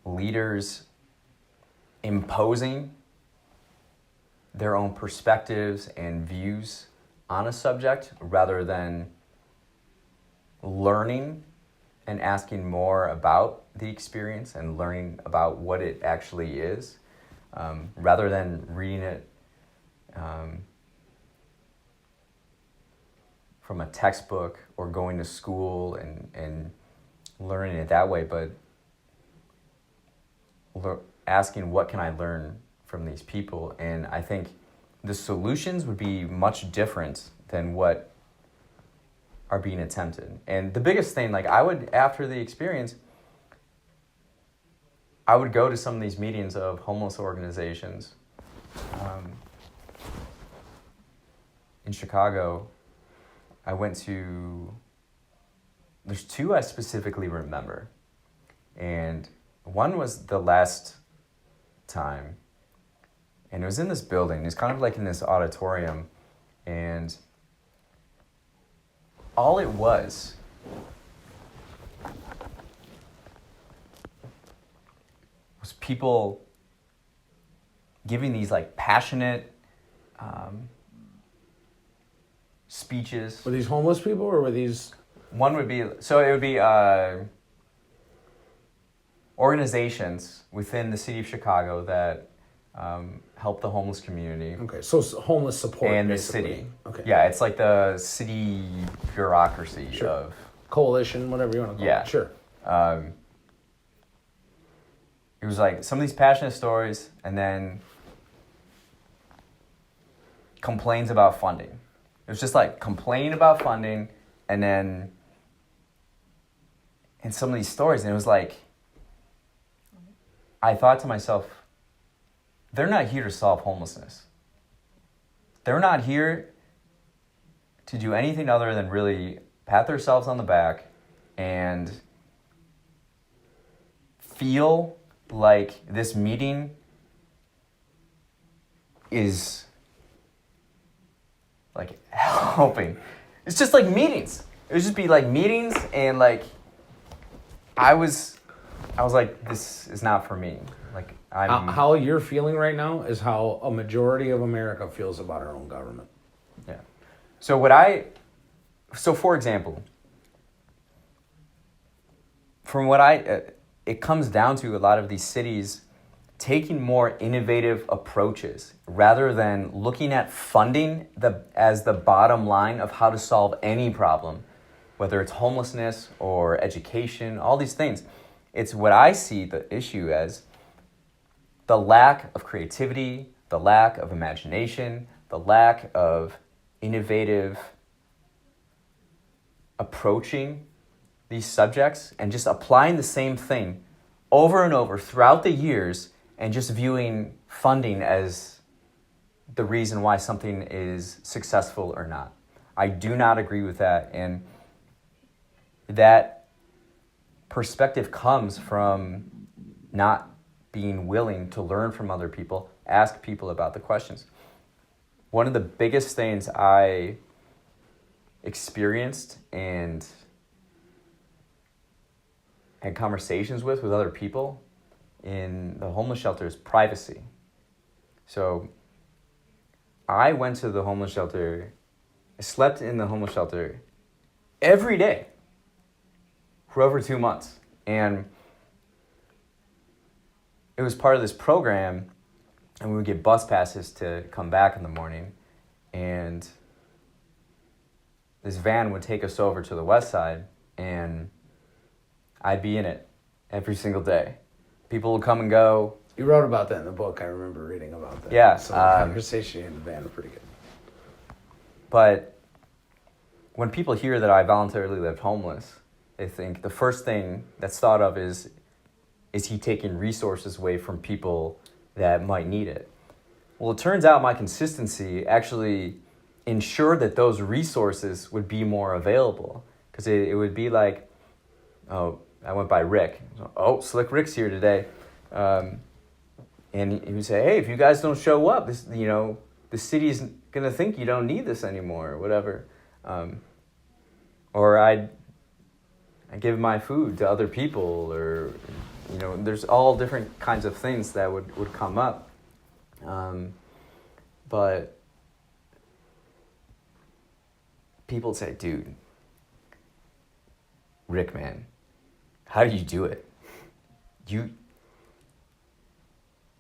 Speaker 1: Leaders imposing their own perspectives and views on a subject rather than learning and asking more about the experience and learning about what it actually is, rather than reading it from a textbook or going to school and learning it that way, but asking what can I learn from these people. And I think the solutions would be much different than what are being attempted. And the biggest thing, like, after the experience, I would go to some of these meetings of homeless organizations. In Chicago, I went to, there's two I specifically remember. And one was the last time, and it was in this building. It's kind of like in this auditorium, and all it was people giving these, like, passionate speeches.
Speaker 2: Were these homeless people, or were these?
Speaker 1: One would be, so it would be organizations within the city of Chicago that help the homeless community.
Speaker 2: Okay, so homeless support.
Speaker 1: And
Speaker 2: basically.
Speaker 1: the city.
Speaker 2: Okay.
Speaker 1: Yeah, it's like the city bureaucracy of...
Speaker 2: Coalition, whatever you want to call it. Sure.
Speaker 1: It was like some of these passionate stories, and then complains about funding. It was just like complaining about funding, and then in some of these stories, and it was like, I thought to myself, they're not here to solve homelessness. They're not here to do anything other than really pat themselves on the back and feel like this meeting is like helping. It's just like meetings. It would just be like meetings, and like I was like, this is not for me. Like
Speaker 2: How you're feeling right now is how a majority of America feels about our own government.
Speaker 1: Yeah. So for example, from what it comes down to a lot of these cities taking more innovative approaches rather than looking at funding as the bottom line of how to solve any problem, whether it's homelessness or education, all these things. It's what I see the issue as: the lack of creativity, the lack of imagination, the lack of innovative approaching these subjects and just applying the same thing over and over throughout the years and just viewing funding as the reason why something is successful or not. I do not agree with that, and that perspective comes from not being willing to learn from other people, ask people about the questions. One of the biggest things I experienced and had conversations with other people in the homeless shelter is privacy. So I went to the homeless shelter, I slept in the homeless shelter every day for over 2 months. And it was part of this program, and we would get bus passes to come back in the morning. And this van would take us over to the west side, and I'd be in it every single day. People would come and go.
Speaker 2: You wrote about that in the book. I remember reading about that.
Speaker 1: Yeah.
Speaker 2: So the conversation in the van were pretty good.
Speaker 1: But when people hear that I voluntarily lived homeless, they think the first thing that's thought of is he taking resources away from people that might need it? Well, it turns out my consistency actually ensured that those resources would be more available. Because it would be like, oh, I went by Rick. Oh, Slick Rick's here today. And he would say, hey, if you guys don't show up, this, the city's going to think you don't need this anymore or whatever. Or I'd give my food to other people, or, there's all different kinds of things that would come up. But people say, dude, Rick, man, how do you do it?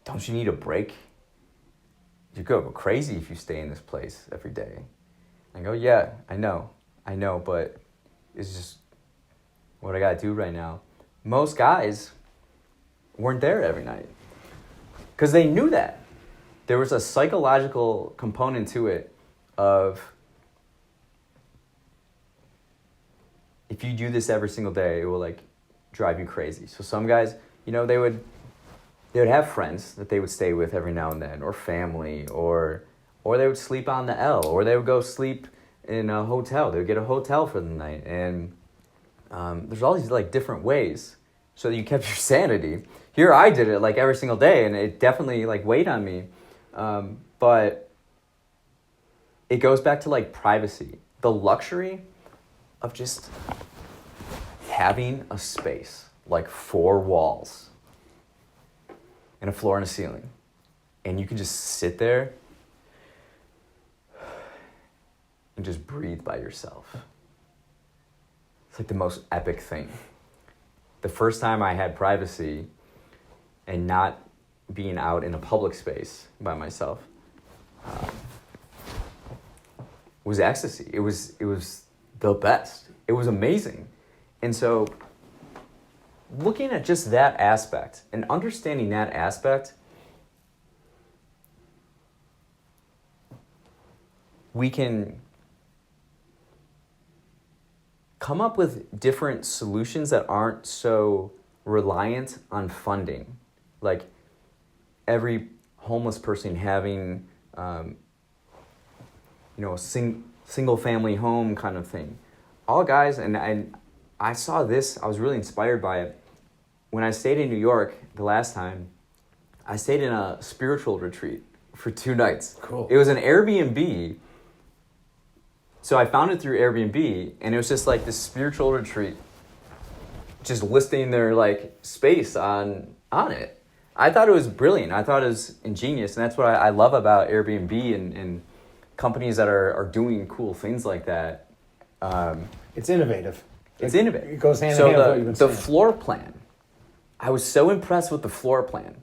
Speaker 1: Don't you need a break? You go crazy if you stay in this place every day. I go, yeah, I know, but it's just what I gotta do right now. Most guys weren't there every night because they knew that. There was a psychological component to it of, if you do this every single day, it will like drive you crazy. So some guys, they would have friends that they would stay with every now and then, or family, or they would sleep on the L, or they would go sleep in a hotel. They would get a hotel for the night. And there's all these like different ways so that you kept your sanity. Here I did it like every single day, and it definitely like weighed on me. But it goes back to like privacy, the luxury of just having a space, like 4 walls and a floor and a ceiling. And you can just sit there and just breathe by yourself. It's like the most epic thing. The first time I had privacy and not being out in a public space by myself was ecstasy. It was the best. It was amazing. And so looking at just that aspect and understanding that aspect, we can come up with different solutions that aren't so reliant on funding. Like every homeless person having, a single family home kind of thing. All guys, and I saw this, I was really inspired by it. When I stayed in New York the last time, I stayed in a spiritual retreat for 2 nights.
Speaker 2: Cool.
Speaker 1: It was an Airbnb. So I found it through Airbnb, and it was just like this spiritual retreat, just listing their like space on it. I thought it was brilliant. I thought it was ingenious, and that's what I love about Airbnb and companies that are doing cool things like that.
Speaker 2: It's innovative.
Speaker 1: It's innovative.
Speaker 2: It goes hand in hand with what you've been
Speaker 1: the
Speaker 2: saying.
Speaker 1: floor plan, I was so impressed with the floor plan.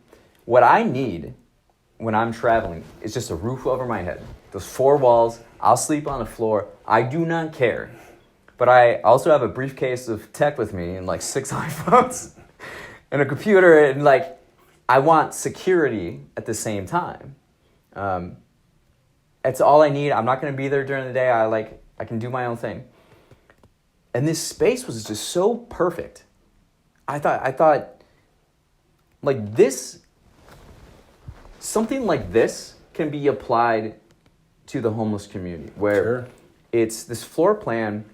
Speaker 1: What I need when I'm traveling is just a roof over my head. Those 4 walls, I'll sleep on the floor. I do not care. But I also have a briefcase of tech with me and like 6 iPhones and a computer, and like I want security at the same time. That's all I need. I'm not going to be there during the day. I can do my own thing. And this space was just so perfect. I thought like this, something like this can be applied to the homeless community, where
Speaker 2: Sure.
Speaker 1: it's this floor plan.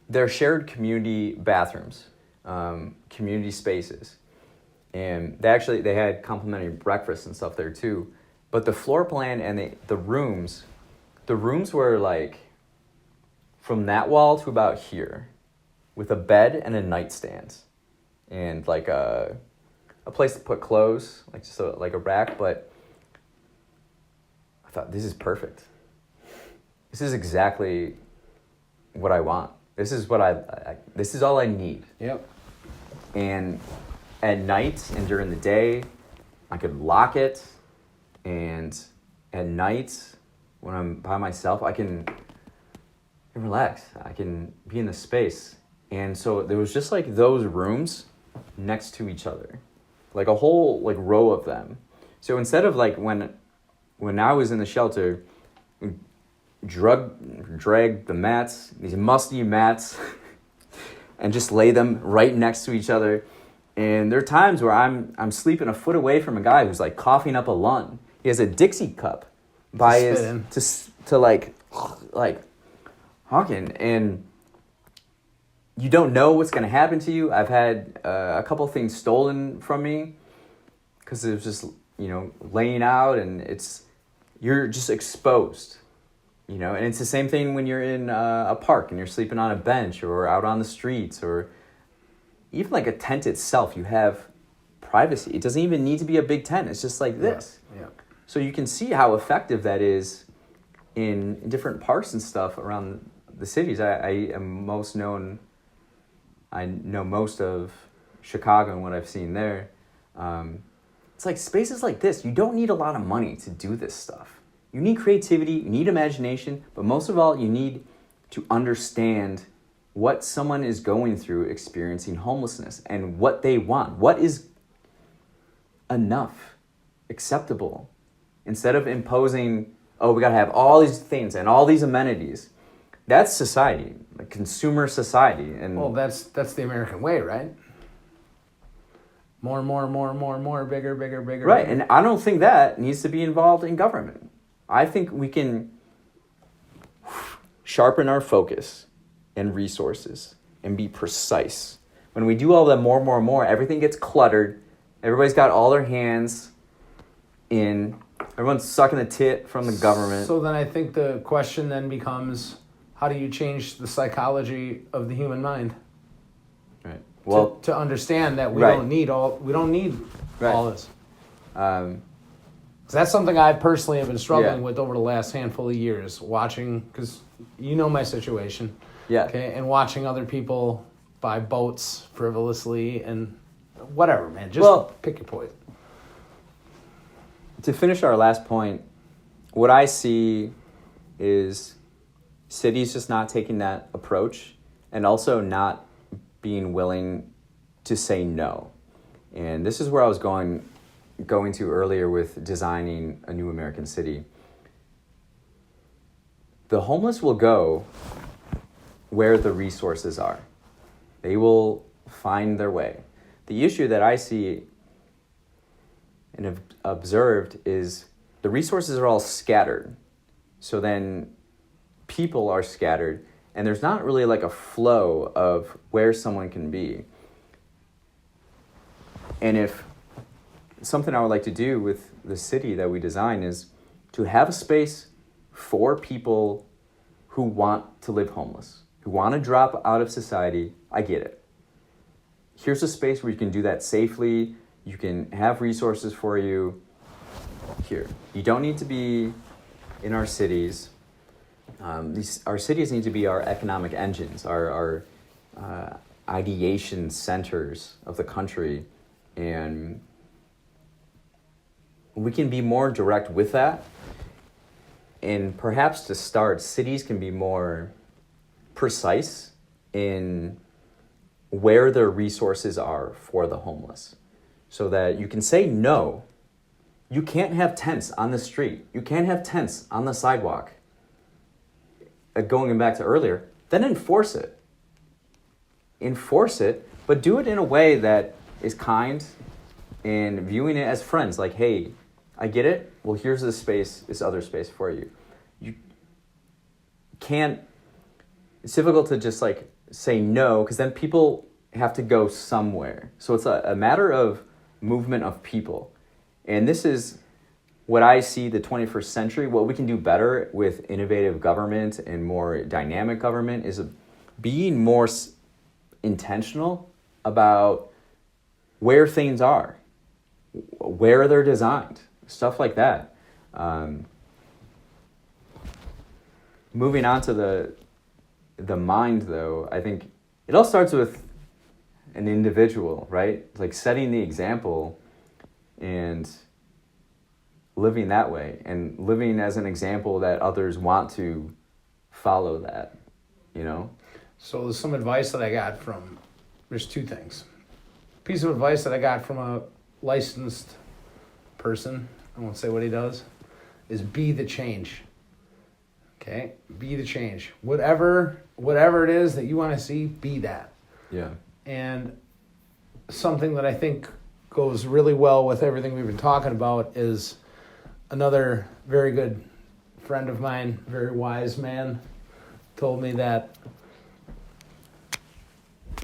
Speaker 1: They're shared community bathrooms, community spaces, and they had complimentary breakfast and stuff there too. But the floor plan and the rooms were like from that wall to about here, with a bed and a nightstand, and like a place to put clothes, like just like a rack. But I thought, this is perfect. This is exactly what I want. This is what this is all I need.
Speaker 2: Yep.
Speaker 1: And at night and during the day, I could lock it. And at night, when I'm by myself, I can relax. I can be in the space. And so there was just like those rooms next to each other, like a whole like row of them. So instead of like when I was in the shelter, drag the mats, these musty mats, and just lay them right next to each other. And there are times where I'm sleeping a foot away from a guy who's like coughing up a lung. He has a Dixie cup by to like hawking, and you don't know what's gonna happen to you. I've had a couple things stolen from me because it was just laying out, and you're just exposed. And it's the same thing when you're in a park and you're sleeping on a bench or out on the streets, or even like a tent itself. You have privacy. It doesn't even need to be a big tent. It's just like this.
Speaker 2: Yeah.
Speaker 1: So you can see how effective that is in different parks and stuff around the cities. I know most of Chicago and what I've seen there. It's like spaces like this. You don't need a lot of money to do this stuff. You need creativity, you need imagination, but most of all, you need to understand what someone is going through experiencing homelessness and what they want. What is enough, acceptable? Instead of imposing, we got to have all these things and all these amenities. That's society, like consumer society. And
Speaker 2: well, that's the American way, right? More, bigger.
Speaker 1: Right,
Speaker 2: bigger.
Speaker 1: and I don't think that needs to be involved in government. I think we can sharpen our focus and resources and be precise. When we do all that more, everything gets cluttered. Everybody's got all their hands in. Everyone's sucking the tit from the government.
Speaker 2: So then I think the question then becomes, how do you change the psychology of the human mind?
Speaker 1: Right. Well,
Speaker 2: to understand that we
Speaker 1: right.
Speaker 2: don't need all
Speaker 1: Right.
Speaker 2: all this. So that's something I personally have been struggling with over the last handful of years, watching, because you know my situation.
Speaker 1: Yeah.
Speaker 2: Okay, and watching other people buy boats frivolously and whatever, man. Just pick your poison.
Speaker 1: To finish our last point, what I see is cities just not taking that approach, and also not being willing to say no. And this is where I was going to earlier with designing a new American city. The homeless will go where the resources are. They will find their way. The issue that I see and have observed is the resources are all scattered. So then people are scattered, and there's not really like a flow of where someone can be. And if something I would like to do with the city that we design is to have a space for people who want to live homeless, who want to drop out of society. I get it. Here's a space where you can do that safely. You can have resources for you here. You don't need to be in our cities. Our cities need to be our economic engines, our ideation centers of the country. And we can be more direct with that. And perhaps to start, cities can be more precise in where their resources are for the homeless, so that you can say no. You can't have tents on the street. You can't have tents on the sidewalk. Going back to earlier, then enforce it. Enforce it, but do it in a way that is kind and viewing it as friends. Like, hey, I get it. Well, here's this space, this other space for you. You can't, it's difficult to just like say no, because then people have to go somewhere. So it's a matter of movement of people. And this is what I see the 21st century, what we can do better with innovative government and more dynamic government is being more intentional about where things are, where they're designed, stuff like that. Moving on to the mind, though, I think it all starts with an individual, right? It's like setting the example and living that way, and living as an example that others want to follow that, you know?
Speaker 2: So there's some advice that I got from, there's two things. Piece of advice that I got from a licensed person, I won't say what he does, is be the change. Okay? Be the change. Whatever it is that you want to see, be that.
Speaker 1: Yeah.
Speaker 2: And something that I think goes really well with everything we've been talking about is another very good friend of mine, very wise man, told me that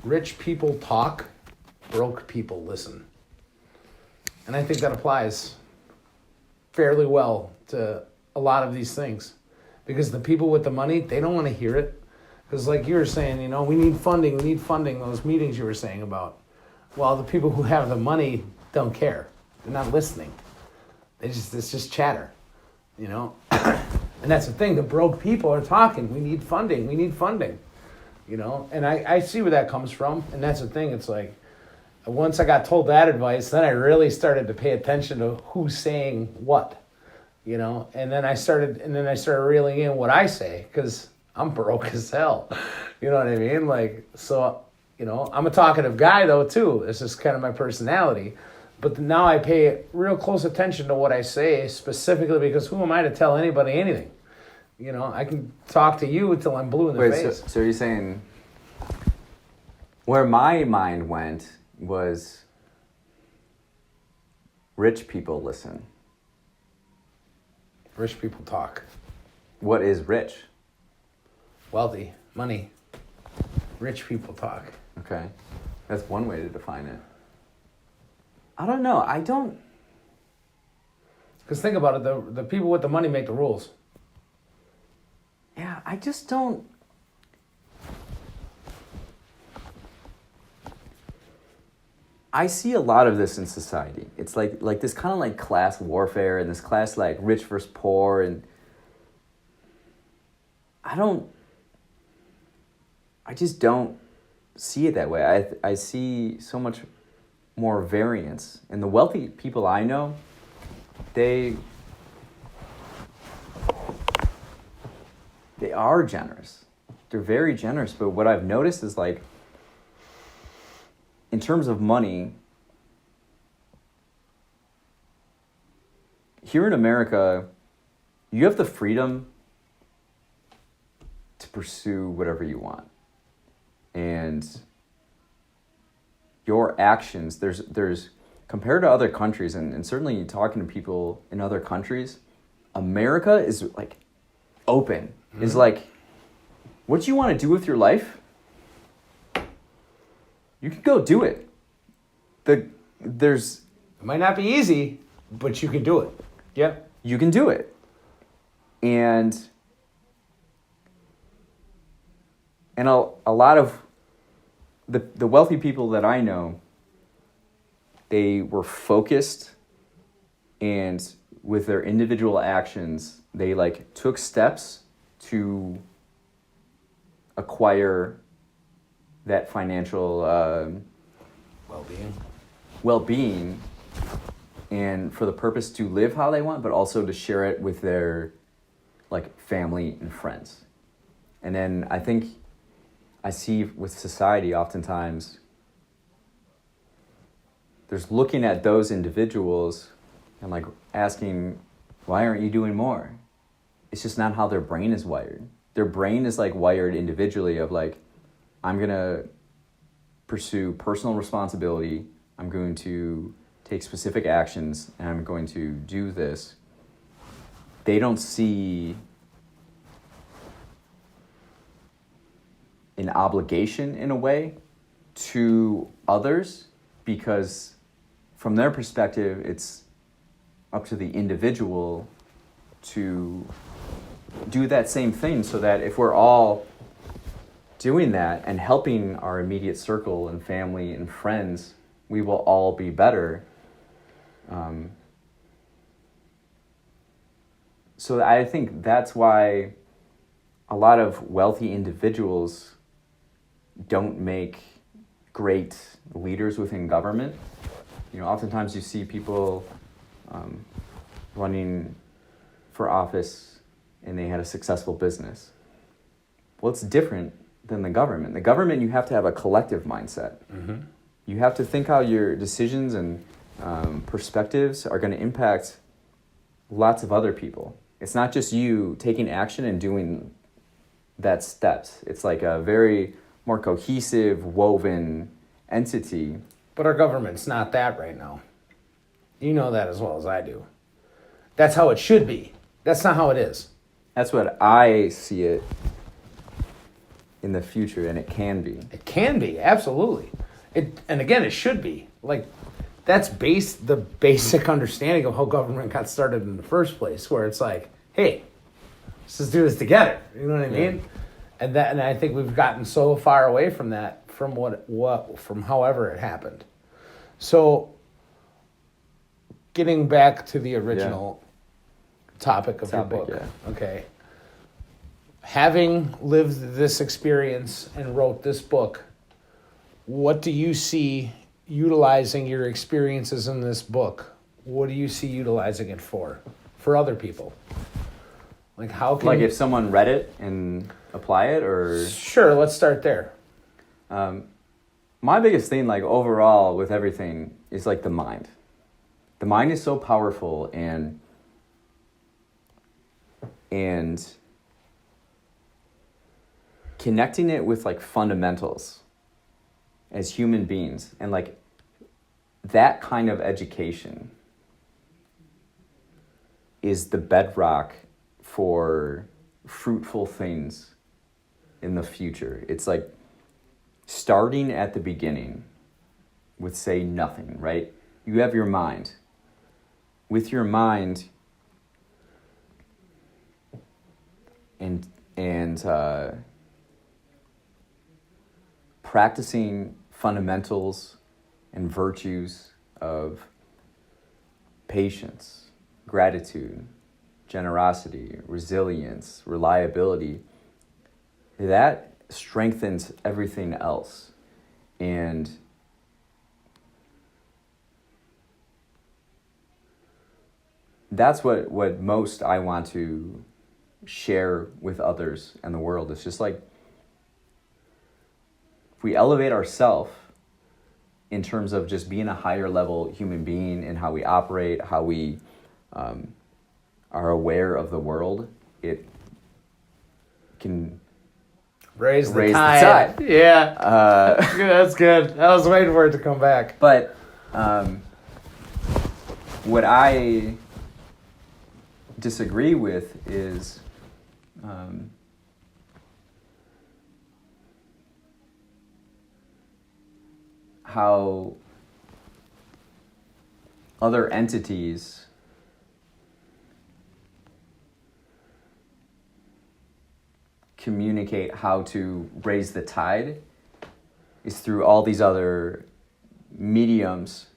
Speaker 2: rich people talk, broke people listen. And I think that applies fairly well to a lot of these things. Because the people with the money, they don't want to hear it. Because like you were saying, you know, we need funding, those meetings you were saying about. Well, the people who have the money don't care. They're not listening. It's just chatter, you know? And that's the thing, the broke people are talking, we need funding, you know? And I see where that comes from, and that's the thing, it's like, once I got told that advice, then I really started to pay attention to who's saying what, you know? And then I started reeling in what I say, because I'm broke as hell, you know what I mean? Like, so, you know, I'm a talkative guy though too, it's just kind of my personality. But now I pay real close attention to what I say, specifically because who am I to tell anybody anything? You know, I can talk to you until I'm blue in the face.
Speaker 1: So you're saying where my mind went was rich people listen.
Speaker 2: Rich people talk.
Speaker 1: What is rich?
Speaker 2: Wealthy, money. Rich people talk.
Speaker 1: Okay. That's one way to define it. I don't know.
Speaker 2: Because think about it, the people with the money make the rules.
Speaker 1: Yeah, I just don't. I see a lot of this in society. It's like this kind of like class warfare and this class like rich versus poor, and I just don't see it that way. I see so much more variance. And the wealthy people I know, they are generous. They're very generous. But what I've noticed is like, in terms of money, here in America, you have the freedom to pursue whatever you want. And your actions, there's compared to other countries, and certainly talking to people in other countries, America is like open. Mm-hmm. Is like what you want to do with your life, you can go do it. There's
Speaker 2: It might not be easy, but you can do it. Yep.
Speaker 1: you can do it. And a lot of the wealthy people that I know, they were focused, and with their individual actions, they like took steps to acquire that financial well-being, and for the purpose to live how they want, but also to share it with their like family and friends. And then I think I see with society oftentimes there's looking at those individuals and like asking, why aren't you doing more? It's just not how their brain is wired. Their brain is like wired individually of like, I'm gonna pursue personal responsibility, I'm going to take specific actions, and I'm going to do this. They don't see an obligation in a way to others, because from their perspective, it's up to the individual to do that same thing, so that if we're all doing that and helping our immediate circle and family and friends, we will all be better. So I think that's why a lot of wealthy individuals don't make great leaders within government. You know, oftentimes you see people running for office and they had a successful business. Well, it's different than the government. The government, you have to have a collective mindset. Mm-hmm. You have to think how your decisions and perspectives are going to impact lots of other people. It's not just you taking action and doing that steps. It's like a very more cohesive, woven entity.
Speaker 2: But our government's not that right now. You know that as well as I do. That's how it should be. That's not how it is.
Speaker 1: That's what I see it in the future, and it can be.
Speaker 2: It can be, absolutely. And again, it should be. Like, that's the basic understanding of how government got started in the first place, where it's like, hey, let's just do this together. You know what I mean? And I think we've gotten so far away from that, from however it happened. So, getting back to the original topic of your book. Yeah. Okay. Having lived this experience and wrote this book, what do you see utilizing your experiences in this book? What do you see utilizing it for other people? Like, how can...
Speaker 1: Like, if someone read it and apply it, or...
Speaker 2: Sure, let's start there.
Speaker 1: My biggest thing, like, overall with everything is, like, the mind. The mind is so powerful, and connecting it with, like, fundamentals as human beings, and, like, that kind of education is the bedrock for fruitful things in the future. It's like starting at the beginning with, say, nothing, right? You have your mind. With your mind and practicing fundamentals and virtues of patience, gratitude, generosity, resilience, reliability, that strengthens everything else. And that's what most I want to share with others and the world. It's just like, if we elevate ourselves in terms of just being a higher level human being and how we operate, how we are aware of the world, it can
Speaker 2: raise the tide. Yeah. That's good. I was waiting for it to come back.
Speaker 1: But what I disagree with is how other entities communicate how to raise the tide is through all these other mediums,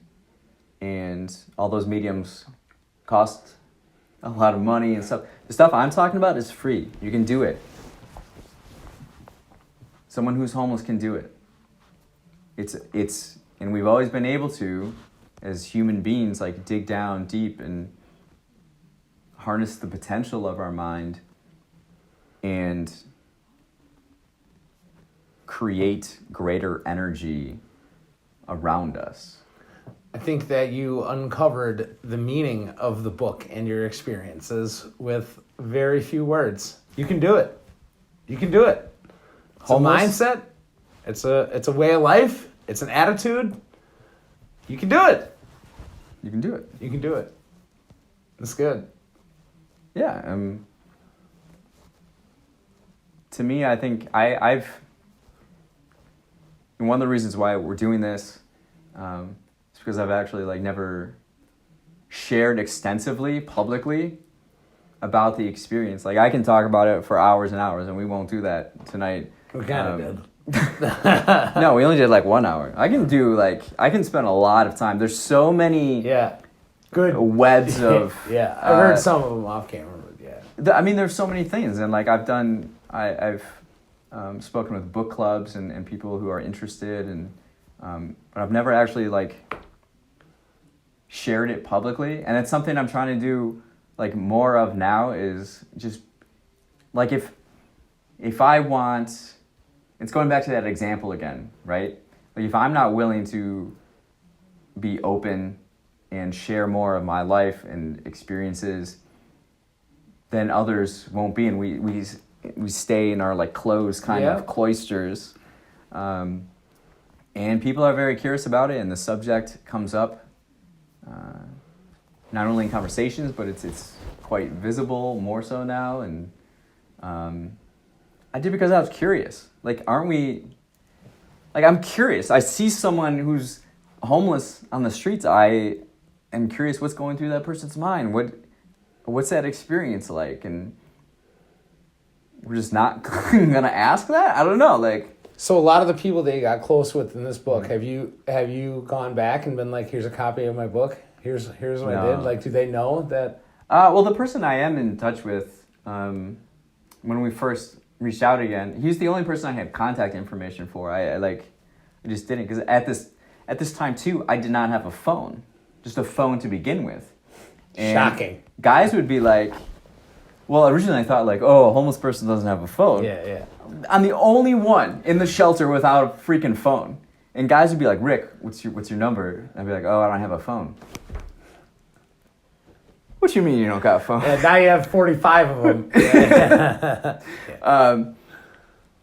Speaker 1: and all those mediums cost a lot of money and stuff. The stuff I'm talking about is free. You can do it. Someone who's homeless can do it. It's and we've always been able to, as human beings, like dig down deep and harness the potential of our mind and create greater energy around us.
Speaker 2: I think that you uncovered the meaning of the book and your experiences with very few words. You can do it. You can do it. It's
Speaker 1: Homeless?
Speaker 2: a mindset. It's a way of life. It's an attitude. You can do it.
Speaker 1: You can do it.
Speaker 2: You can do it. That's good.
Speaker 1: Yeah. To me, I think I've... And one of the reasons why we're doing this is because I've actually like never shared extensively, publicly, about the experience. Like I can talk about it for hours and hours, and we won't do that tonight.
Speaker 2: We kind of did.
Speaker 1: No, we only did like 1 hour. I can spend a lot of time. There's so many
Speaker 2: good
Speaker 1: webs of...
Speaker 2: yeah, I've heard some of them off camera, but yeah.
Speaker 1: I mean, there's so many things, and like I've spoken with book clubs and people who are interested, and but I've never actually like shared it publicly, and it's something I'm trying to do like more of now. Is just like if I want, it's going back to that example again, right? Like if I'm not willing to be open and share more of my life and experiences, then others won't be, and we stay in our like closed kind of cloisters, and people are very curious about it, and the subject comes up not only in conversations, but it's quite visible more so now. And I did because I was curious. Like, aren't we? Like, I'm curious. I see someone who's homeless on the streets. I am curious what's going through that person's mind. What's that experience like? And we're just not gonna ask that? I don't know. Like,
Speaker 2: so a lot of the people that you got close with in this book, have you gone back and been like, here's a copy of my book, here's what I did? Like, do they know that?
Speaker 1: Well, the person I am in touch with, when we first reached out again, he's the only person I had contact information for. I just didn't, because at this time too, I did not have a phone, just a phone to begin with. And
Speaker 2: shocking.
Speaker 1: Guys would be like, well, originally I thought like, oh, a homeless person doesn't have a phone.
Speaker 2: Yeah.
Speaker 1: I'm the only one in the shelter without a freaking phone. And guys would be like, Rick, what's your number? And I'd be like, oh, I don't have a phone. What you mean you don't got a phone?
Speaker 2: Yeah, now you have 45 of them. Yeah.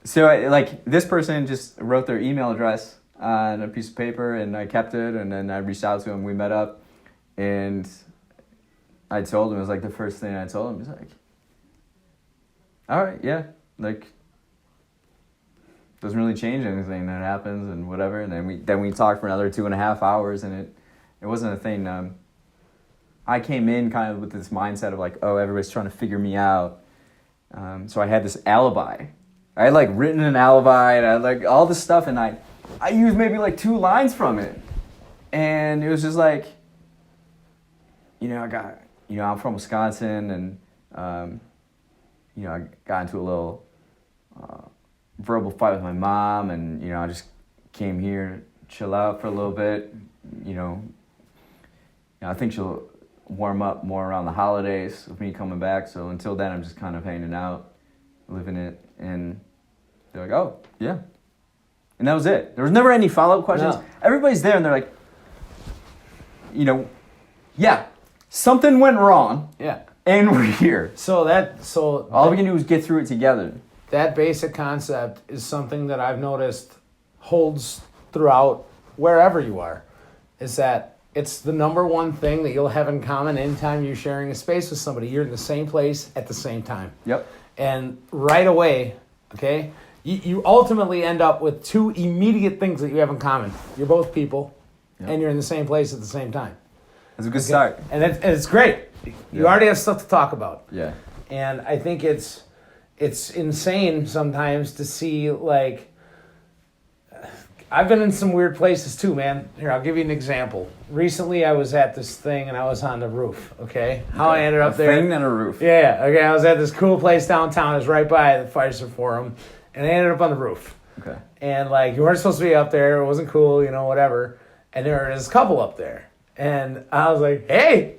Speaker 1: So this person just wrote their email address on a piece of paper, and I kept it, and then I reached out to him. We met up, and I told him, it was like the first thing I told him. He's like, all right, yeah, like, doesn't really change anything that happens and whatever. And then we talked for another 2.5 hours, and it wasn't a thing. I came in kind of with this mindset of like, oh, everybody's trying to figure me out. So I had this alibi. I had like written an alibi, and I had like all this stuff, and I used maybe like 2 lines from it. And it was just like, I'm from Wisconsin, and I got into a little verbal fight with my mom, and I just came here to chill out for a little bit. I think she'll warm up more around the holidays with me coming back. So until then, I'm just kind of hanging out, living it. And they're like, oh, yeah. And that was it. There was never any follow-up questions.
Speaker 2: No.
Speaker 1: Everybody's there, and they're like, yeah, something went wrong.
Speaker 2: Yeah.
Speaker 1: And we're here.
Speaker 2: All
Speaker 1: we can do is get through it together.
Speaker 2: That basic concept is something that I've noticed holds throughout wherever you are, is that it's the number one thing that you'll have in common anytime you're sharing a space with somebody. You're in the same place at the same time.
Speaker 1: Yep.
Speaker 2: And right away, okay, you ultimately end up with two immediate things that you have in common. You're both people, and you're in the same place at the same time.
Speaker 1: That's a good start.
Speaker 2: And it's great. You already have stuff to talk about.
Speaker 1: Yeah.
Speaker 2: And I think it's insane sometimes to see, like, I've been in some weird places too, man. Here, I'll give you an example. Recently, I was at this thing and I was on the roof, okay? How I ended up there.
Speaker 1: A thing and a roof.
Speaker 2: Yeah, okay. I was at this cool place downtown. It was right by the Pfizer Forum. And I ended up on the roof.
Speaker 1: Okay.
Speaker 2: And, like, you weren't supposed to be up there. It wasn't cool, whatever. And there was this couple up there. And I was like, hey.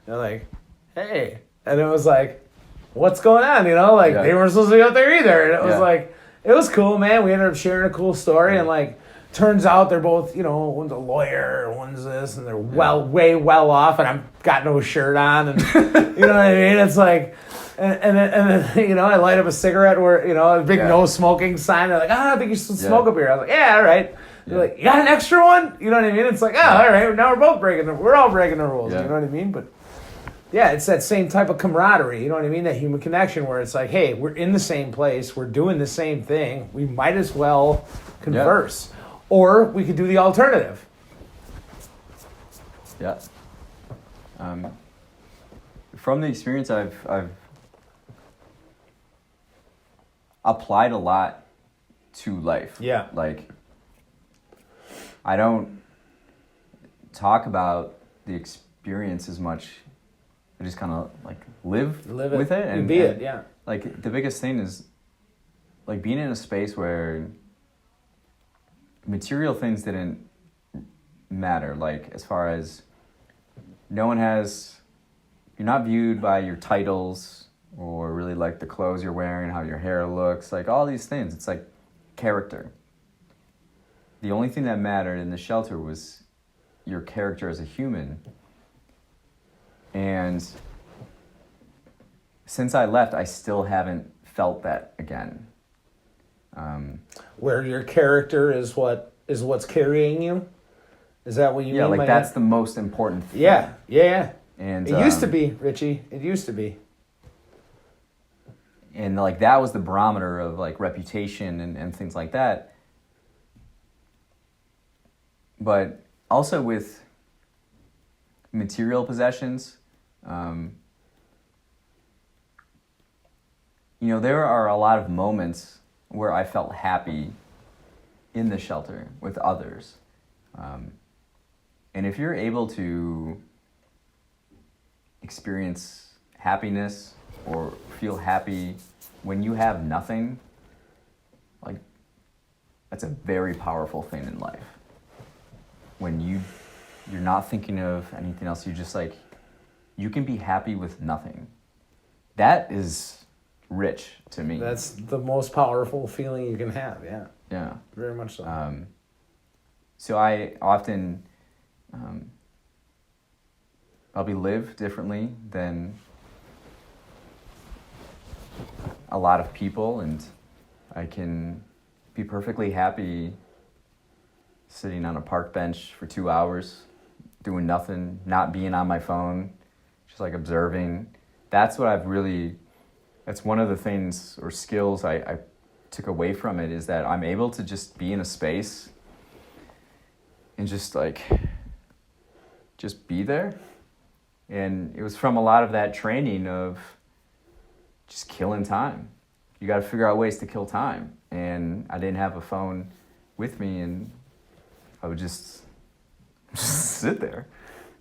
Speaker 2: They're like, hey. And it was like, what's going on, They weren't supposed to be up there either. And it was like, it was cool, man. We ended up sharing a cool story. And, like, turns out they're both, one's a lawyer, one's this, and they're way well off, and I've got no shirt on, and you know what I mean? It's like, and then I light up a cigarette where, a big no smoking sign. They're like, I think you should smoke up here. I was like, yeah, all right. They're like, you got an extra one? You know what I mean? It's like, all right, now we're all breaking the rules. You know what I mean? But yeah, it's that same type of camaraderie, you know what I mean? That human connection where it's like, hey, we're in the same place, we're doing the same thing, we might as well converse. Yeah. Or we could do the alternative.
Speaker 1: Yeah. From the experience, I've applied a lot to life.
Speaker 2: Yeah.
Speaker 1: Like, I don't talk about the experience as much. I just kind of like live with it
Speaker 2: and be it. Yeah.
Speaker 1: Like, the biggest thing is like being in a space where material things didn't matter, like as far as you're not viewed by your titles or really like the clothes you're wearing, how your hair looks, like all these things. It's like character. The only thing that mattered in the shelter was your character as a human. And since I left, I still haven't felt that again.
Speaker 2: Where your character is what's carrying you? Is that what you mean?
Speaker 1: Yeah, like that's the most important thing.
Speaker 2: Yeah.
Speaker 1: And
Speaker 2: it used to be, Richie. It used to be.
Speaker 1: And like that was the barometer of like reputation and things like that. But also with material possessions, there are a lot of moments where I felt happy in the shelter with others. And if you're able to experience happiness or feel happy when you have nothing, like, that's a very powerful thing in life. When you're not thinking of anything else, you're just like, you can be happy with nothing. That is rich to me.
Speaker 2: That's the most powerful feeling you can have, yeah.
Speaker 1: Yeah.
Speaker 2: Very much so.
Speaker 1: So I often, probably live differently than a lot of people, and I can be perfectly happy sitting on a park bench for 2 hours, doing nothing, not being on my phone, just like observing. That's one of the things or skills I took away from it, is that I'm able to just be in a space and just be there. And it was from a lot of that training of just killing time. You got to figure out ways to kill time. And I didn't have a phone with me, and I would just sit there.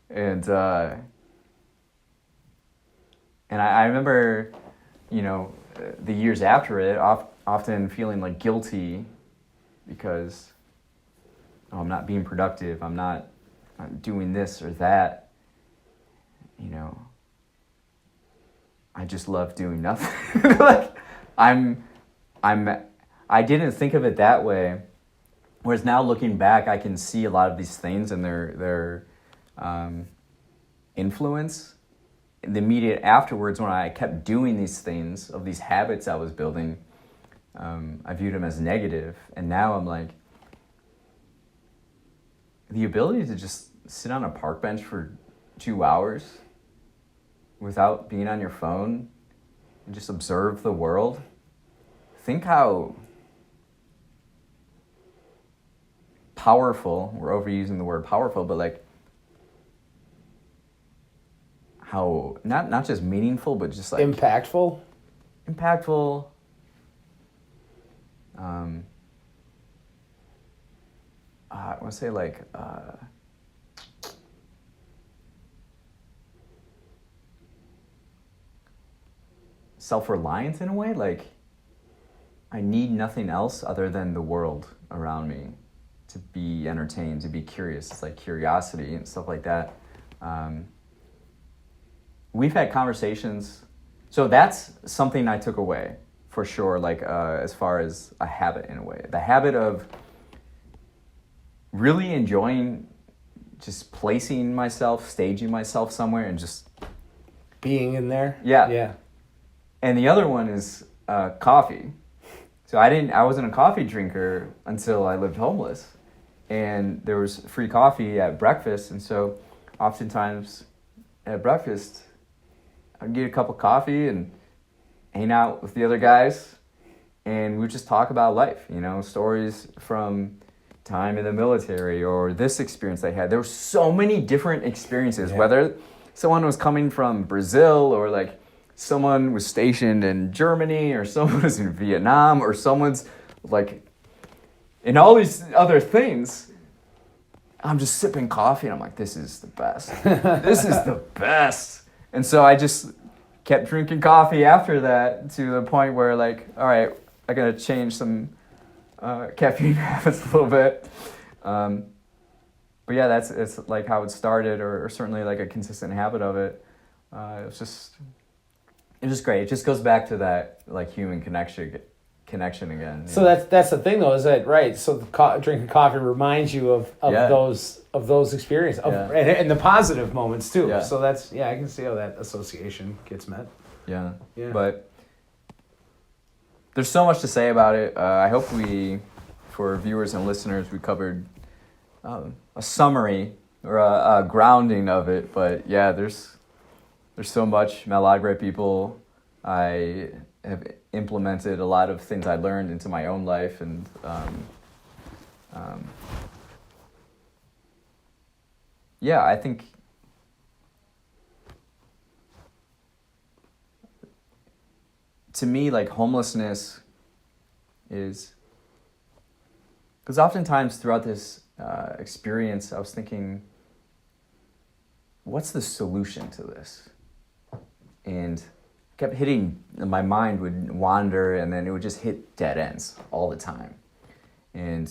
Speaker 1: And I remember, the years after it, often feeling like guilty because I'm not being productive, I'm not doing this or that. I just love doing nothing. Like, I didn't think of it that way. Whereas now looking back, I can see a lot of these things and their influence. In the immediate afterwards, when I kept doing these things, of these habits I was building, I viewed them as negative. And now I'm like, the ability to just sit on a park bench for 2 hours without being on your phone and just observe the world. Think how powerful. We're overusing the word powerful, but like how not just meaningful, but just like
Speaker 2: impactful.
Speaker 1: I want to say like self-reliant in a way. Like I need nothing else other than the world around me to be entertained, to be curious. It's like curiosity and stuff like that. We've had conversations, so that's something I took away for sure. Like as far as a habit in a way, the habit of really enjoying just placing myself, staging myself somewhere, and just
Speaker 2: being in there.
Speaker 1: Yeah. And the other one is coffee. So I wasn't a coffee drinker until I lived homeless, and there was free coffee at breakfast, and so oftentimes at breakfast I'd get a cup of coffee and hang out with the other guys, and we would just talk about life, stories from time in the military or this experience I had. There were so many different experiences, whether someone was coming from Brazil or like someone was stationed in Germany or someone was in Vietnam or someone's like in all these other things. I'm just sipping coffee and I'm like, this is the best. This is the best. And so I just kept drinking coffee after that to the point where like, all right, I gotta change some caffeine habits a little bit. But yeah, it's like how it started, or certainly like a consistent habit of it. It's just great. It just goes back to that like human connection again.
Speaker 2: So that's the thing though, is that right? So drinking coffee reminds you of those experiences and the positive moments too.
Speaker 1: Yeah.
Speaker 2: So that's I can see how that association gets met.
Speaker 1: Yeah. But there's so much to say about it. I hope for viewers and listeners, we covered a summary or a grounding of it. But yeah, there's so much. Met a lot of great people. I have implemented a lot of things I learned into my own life, and I think to me, like homelessness is, because oftentimes throughout this experience, I was thinking, what's the solution to this? And kept hitting, my mind would wander, and then it would just hit dead ends all the time. And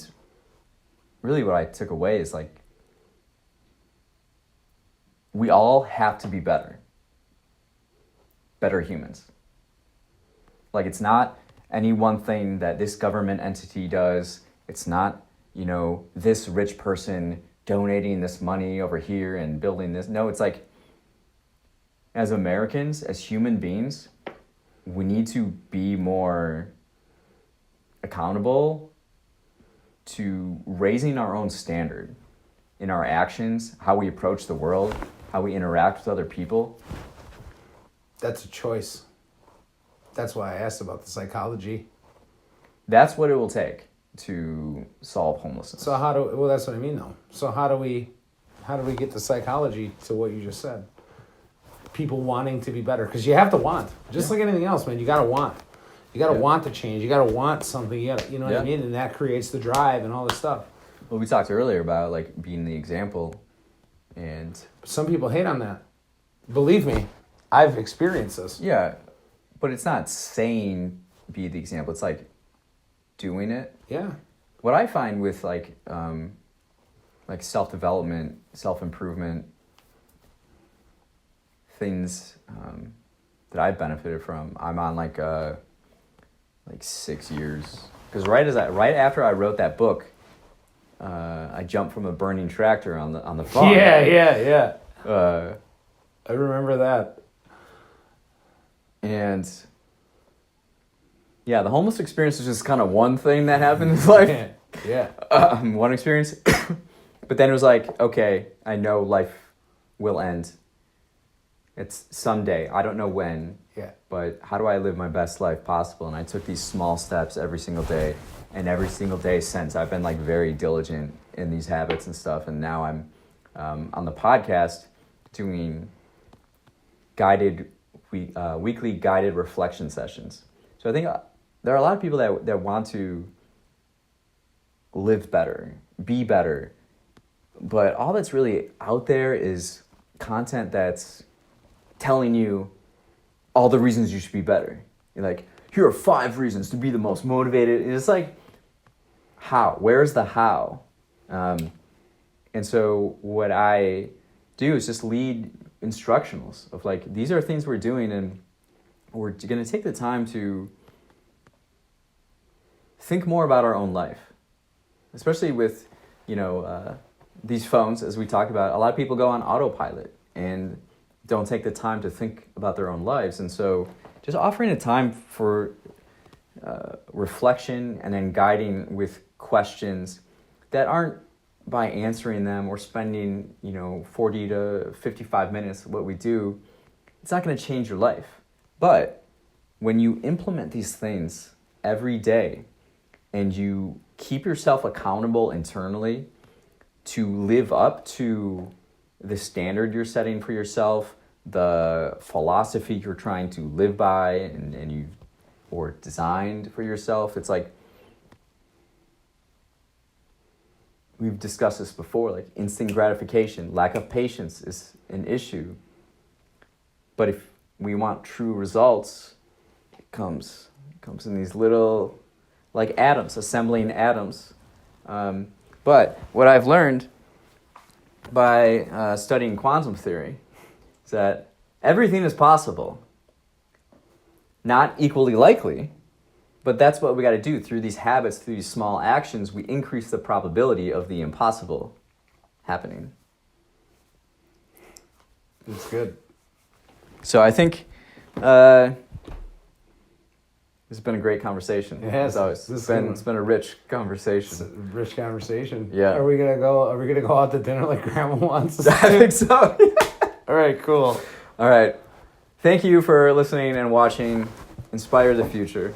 Speaker 1: really what I took away is like, we all have to be better humans. Like it's not any one thing that this government entity does. It's not, this rich person donating this money over here and building this. No, it's like, as Americans, as human beings, we need to be more accountable to raising our own standard in our actions, how we approach the world, how we interact with other people.
Speaker 2: That's a choice. That's why I asked about the psychology.
Speaker 1: That's what it will take to solve homelessness.
Speaker 2: So that's what I mean though. So how do we get the psychology to what you just said? People wanting to be better, because you have to want, just like anything else, man. You gotta want. You gotta want to change. You gotta want something. You know what I mean, and that creates the drive and all this stuff.
Speaker 1: Well, we talked earlier about like being the example, and
Speaker 2: some people hate on that. Believe me, I've experienced this.
Speaker 1: Yeah, but it's not saying be the example. It's like doing it.
Speaker 2: Yeah.
Speaker 1: What I find with like self-development, self-improvement, things that I've benefited from, I'm on like 6 years, because right after I wrote that book, I jumped from a burning tractor on the farm.
Speaker 2: Yeah. I remember that.
Speaker 1: And the homeless experience is just kind of one thing that happened in life. One experience. But then it was like, okay, I know life will end. It's someday. I don't know when.
Speaker 2: Yeah.
Speaker 1: But how do I live my best life possible? And I took these small steps every single day. And every single day since, I've been like very diligent in these habits and stuff. And now I'm on the podcast doing weekly guided reflection sessions. So I think there are a lot of people that want to live better, be better, but all that's really out there is content that's telling you all the reasons you should be better. You're like, here are 5 reasons to be the most motivated. And it's like, how? Where's the how? And so what I do is just lead instructionals of like, these are things we're doing, and we're going to take the time to think more about our own life, especially with, these phones, as we talked about. A lot of people go on autopilot and don't take the time to think about their own lives. And so just offering a time for reflection and then guiding with questions that aren't by answering them or spending 40 to 55 minutes. What we do, it's not going to change your life. But when you implement these things every day and you keep yourself accountable internally to live up to the standard you're setting for yourself, the philosophy you're trying to live by and you or designed for yourself, it's like, we've discussed this before, like instant gratification, lack of patience is an issue. But if we want true results, it comes in these little, like atoms, assembling atoms. But what I've learned by studying quantum theory is that everything is possible. Not equally likely, but that's what we got to do. Through these habits, through these small actions, we increase the probability of the impossible happening.
Speaker 2: That's good.
Speaker 1: So I think it's been a great conversation.
Speaker 2: It has.
Speaker 1: It's been a rich conversation.
Speaker 2: It's a rich conversation.
Speaker 1: Yeah.
Speaker 2: Are we gonna go out to dinner like Grandma wants?
Speaker 1: I think so.
Speaker 2: All right. Cool.
Speaker 1: All right. Thank you for listening and watching Inspire the Future.